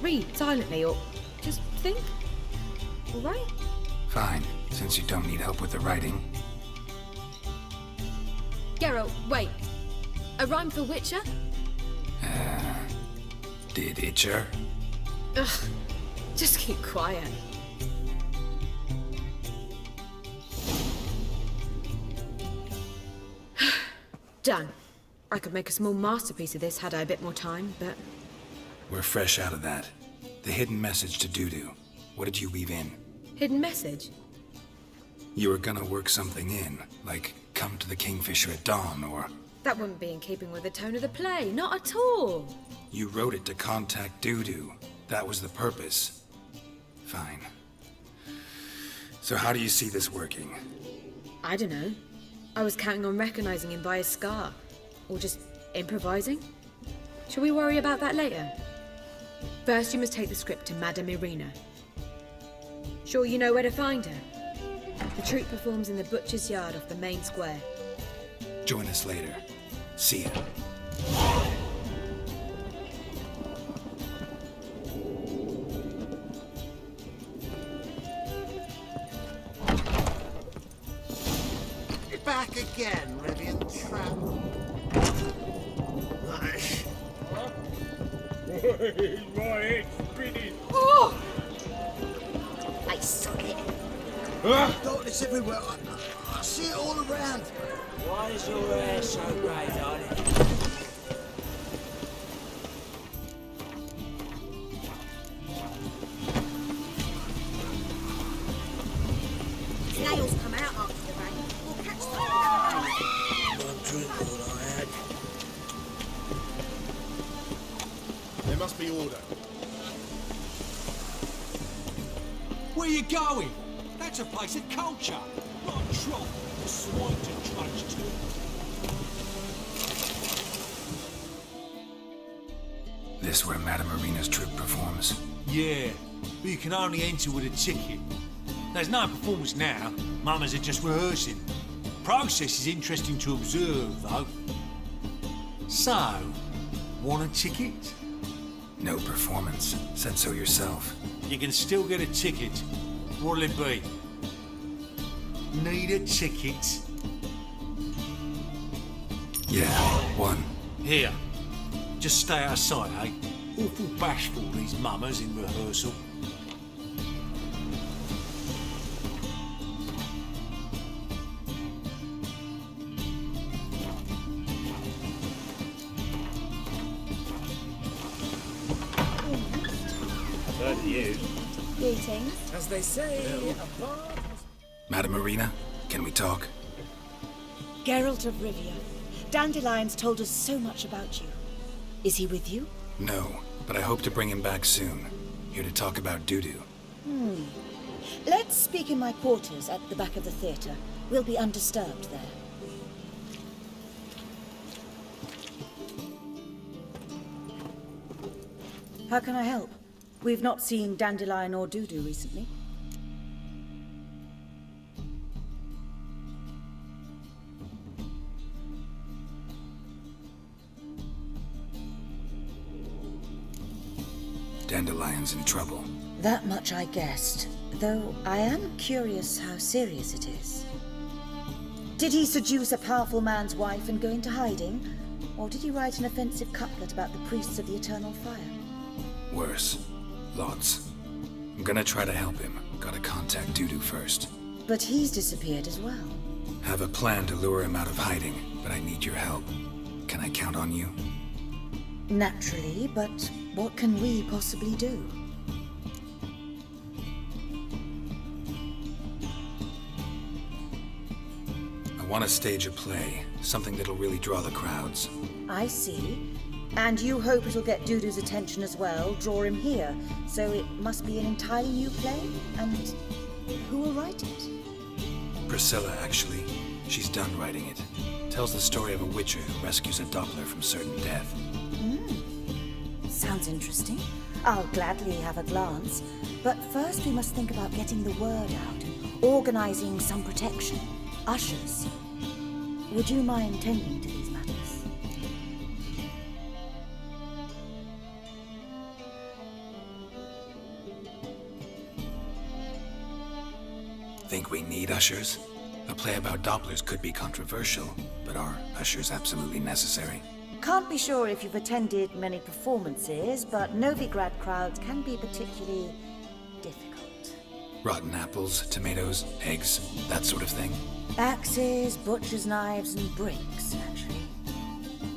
read silently, or just think. All right? Fine, since you don't need help with the writing. Geralt, wait. A rhyme for Witcher? Did Itcher? Ugh, just keep quiet. Done. I could make a small masterpiece of this had I a bit more time, but... We're fresh out of that. The hidden message to Dudu. What did you weave in? Hidden message? You were gonna work something in, like come to the Kingfisher at dawn, or... That wouldn't be in keeping with the tone of the play, not at all. You wrote it to contact Dudu. That was the purpose. Fine. So how do you see this working? I don't know. I was counting on recognizing him by his scar. Or just improvising. Shall we worry about that later? First, you must take the script to Madame Irina. Sure you know where to find her? The troupe performs in the butcher's yard off the main square. Join us later. See ya. My head's spinning. Oh! I suck it. Darkness everywhere. I see it all around. Why is your hair so grey, darling? Snails come out after the rain. We'll catch them with the rain. One drink all I had. There must be order. Where you going? That's a place of culture. Not a trough for swine to trudge to. This where Madame Marina's troupe performs? Yeah, but you can only enter with a ticket. There's no performance now. Mamas are just rehearsing. Process is interesting to observe, though. So, want a ticket? No performance. Said so yourself. You can still get a ticket. What'll it be? Need a ticket? Yeah, one. Here. Just stay out of sight, eh? Awful bashful, these mamas in rehearsal. Heard of you. Greetings. As they say, Madame Marina, can we talk? Geralt of Rivia. Dandelion's told us so much about you. Is he with you? No, but I hope to bring him back soon. Here to talk about Dudu. Let's speak in my quarters at the back of the theatre. We'll be undisturbed there. How can I help? We've not seen Dandelion or Dudu recently. Dandelion's in trouble. That much I guessed, though I am curious how serious it is. Did he seduce a powerful man's wife and go into hiding? Or did he write an offensive couplet about the priests of the eternal fire? Worse. Lots. I'm gonna try to help him. Gotta contact Dudu first. But he's disappeared as well. Have a plan to lure him out of hiding, but I need your help. Can I count on you? Naturally, but what can we possibly do? I want to stage a play. Something that'll really draw the crowds. I see. And you hope it'll get Dudu's attention as well, draw him here. So it must be an entirely new play? And who will write it? Priscilla, actually. She's done writing it. Tells the story of a witcher who rescues a Doppler from certain death. Sounds interesting. I'll gladly have a glance. But first we must think about getting the word out and organizing some protection. Ushers. Would you mind tending to these matters? Think we need ushers? A play about Dopplers could be controversial, but are ushers absolutely necessary? Can't be sure if you've attended many performances, but Novigrad crowds can be particularly difficult. Rotten apples, tomatoes, eggs, that sort of thing? Axes, butcher's knives, and bricks, actually.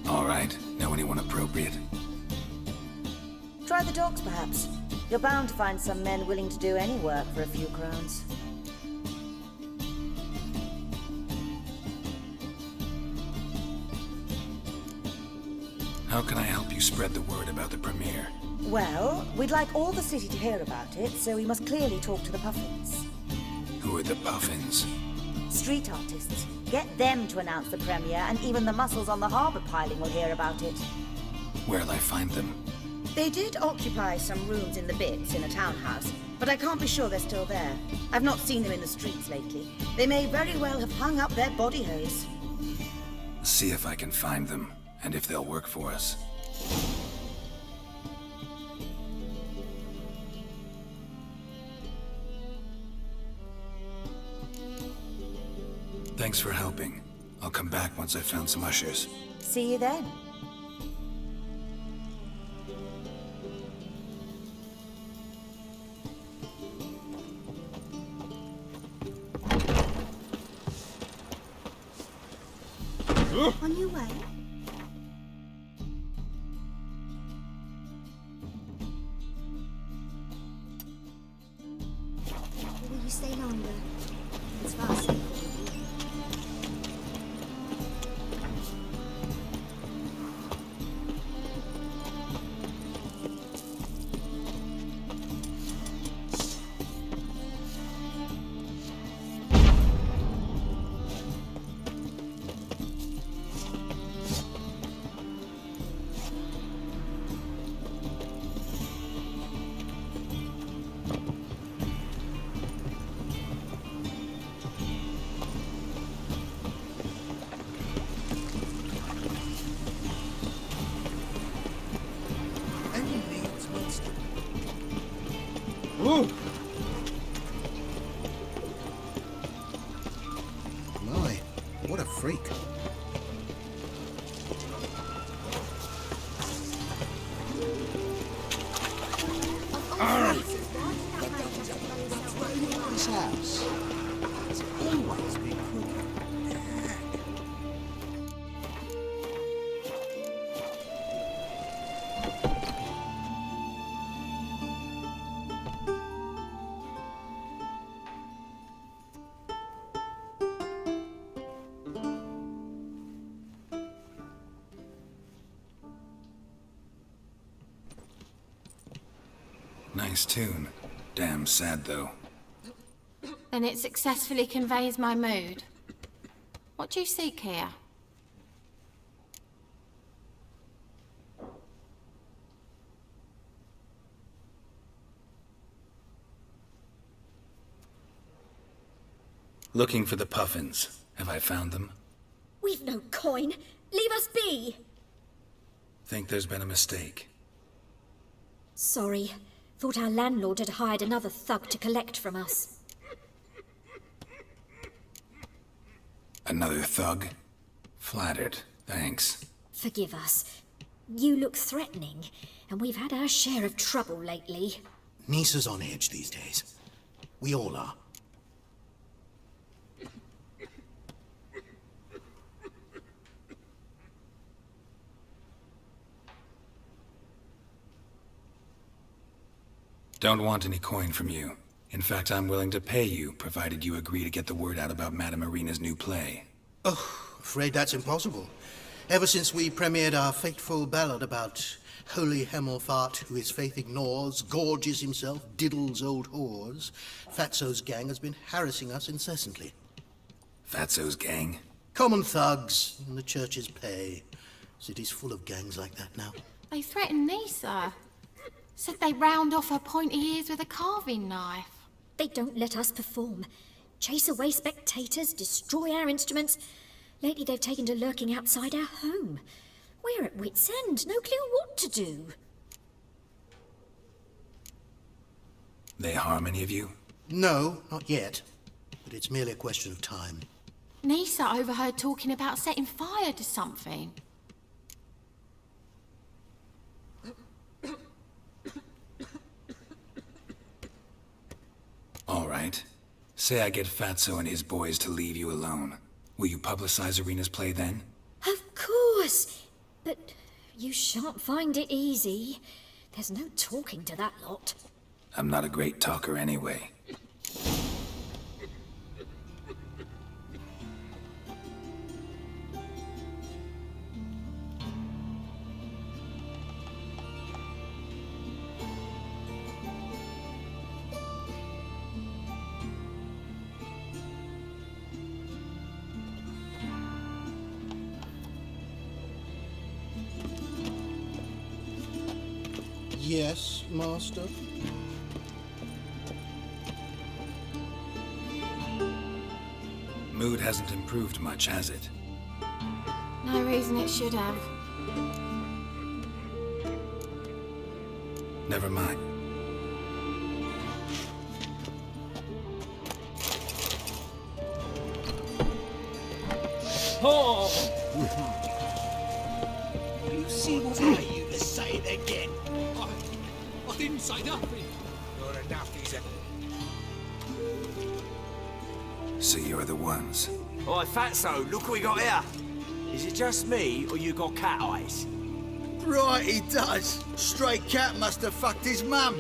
All right. Know anyone appropriate? Try the dogs, perhaps. You're bound to find some men willing to do any work for a few crowns. How can I help you spread the word about the premiere? Well, we'd like all the city to hear about it, so we must clearly talk to the Puffins. Who are the Puffins? Street artists. Get them to announce the premiere, and even the muscles on the harbour piling will hear about it. Where'll I find them? They did occupy some rooms in the Bits in a townhouse, but I can't be sure they're still there. I've not seen them in the streets lately. They may very well have hung up their body hose. See if I can find them, and if they'll work for us. Thanks for helping. I'll come back once I've found some ushers. See you then. On your way? Or will you stay longer? It's far safer. My, what a freak. This house has always been crooked. Nice tune. Damn sad, though. Then it successfully conveys my mood. What do you seek here? Looking for the puffins. Have I found them? We've no coin. Leave us be. Think there's been a mistake. Sorry. Thought our landlord had hired another thug to collect from us. Another thug? Flattered. Thanks. Forgive us. You look threatening, and we've had our share of trouble lately. Nisa's on edge these days. We all are. Don't want any coin from you. In fact, I'm willing to pay you, provided you agree to get the word out about Madame Irina's new play. Oh, afraid that's impossible. Ever since we premiered our fateful ballad about holy Hemelfart, who his faith ignores, gorges himself, diddles old whores, Fatso's gang has been harassing us incessantly. Fatso's gang? Common thugs in the church's pay. City's full of gangs like that now. They threatened Nisa. Said they round off her pointy ears with a carving knife. They don't let us perform. Chase away spectators, destroy our instruments. Lately they've taken to lurking outside our home. We're at wit's end, no clue what to do. They harm any of you? No, not yet. But it's merely a question of time. Nisa overheard talking about setting fire to something. All right. Say I get Fatso and his boys to leave you alone. Will you publicize Irina's play then? Of course. But you shan't find it easy. There's no talking to that lot. I'm not a great talker anyway. Yes, Master. Mood hasn't improved much, has it? No reason it should have. Never mind. Oh! You see what I you to say it again? I didn't say nothing. You're a daft, So you're the ones. Oi, Fatso, look what we got here. Is it just me, or you got cat eyes? Right, he does. Stray cat must have fucked his mum.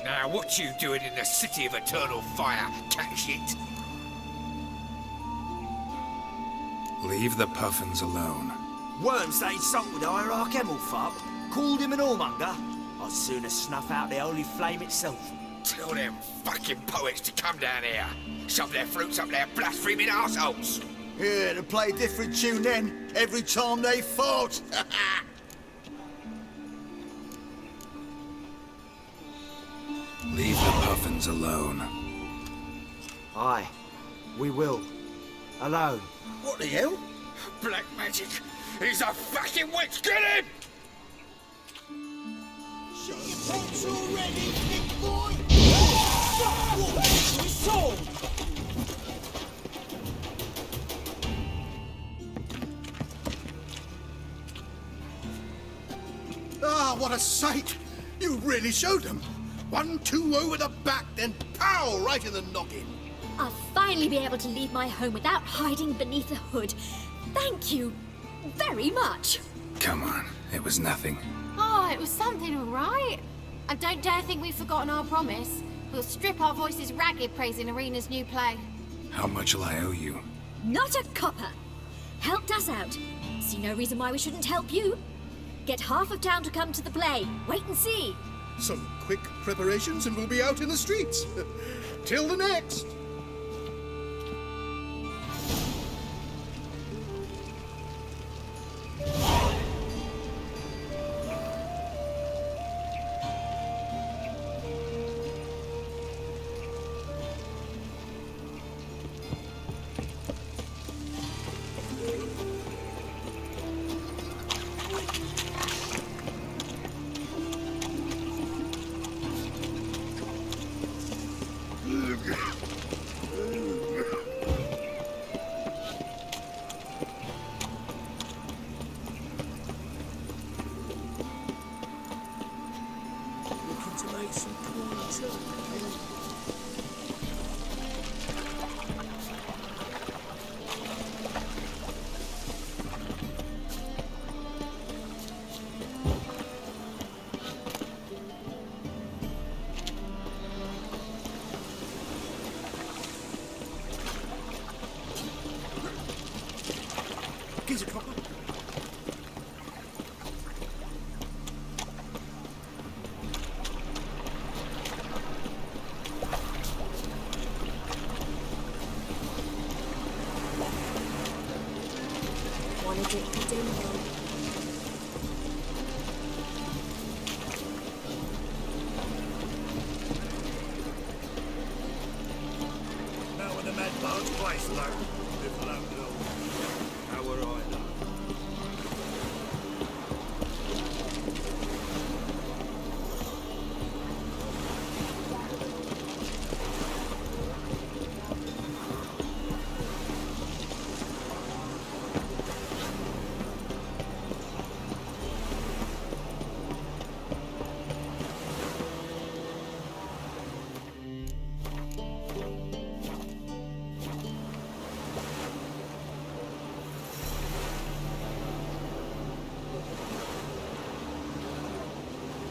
Now, what you doing in the city of eternal fire, cat shit? Leave the puffins alone. Worms that insulted Hierarch Emelfarb, called him an whoremonger. I'd sooner snuff out the holy flame itself. Tell them fucking poets to come down here. Shove their flutes up their blaspheming arseholes. Yeah, to play a different tune then, every time they fought. Leave the puffins alone. Aye, we will. Alone. What the hell? Black magic! He's a fucking witch! Get him! Show your pants already, big boy! His sword! Ah, what a sight! You really showed them. 1-2 over the back, then pow! Right in the noggin. I'll finally be able to leave my home without hiding beneath a hood. Thank you very much. Come on, it was nothing. Oh, it was something, all right. And don't dare think we've forgotten our promise. We'll strip our voices ragged praising Arena's new play. How much will I owe you? Not a copper. Helped us out. See no reason why we shouldn't help you. Get half of town to come to the play. Wait and see. Some quick preparations and we'll be out in the streets. Till the next. Now when the mad bar's place, though.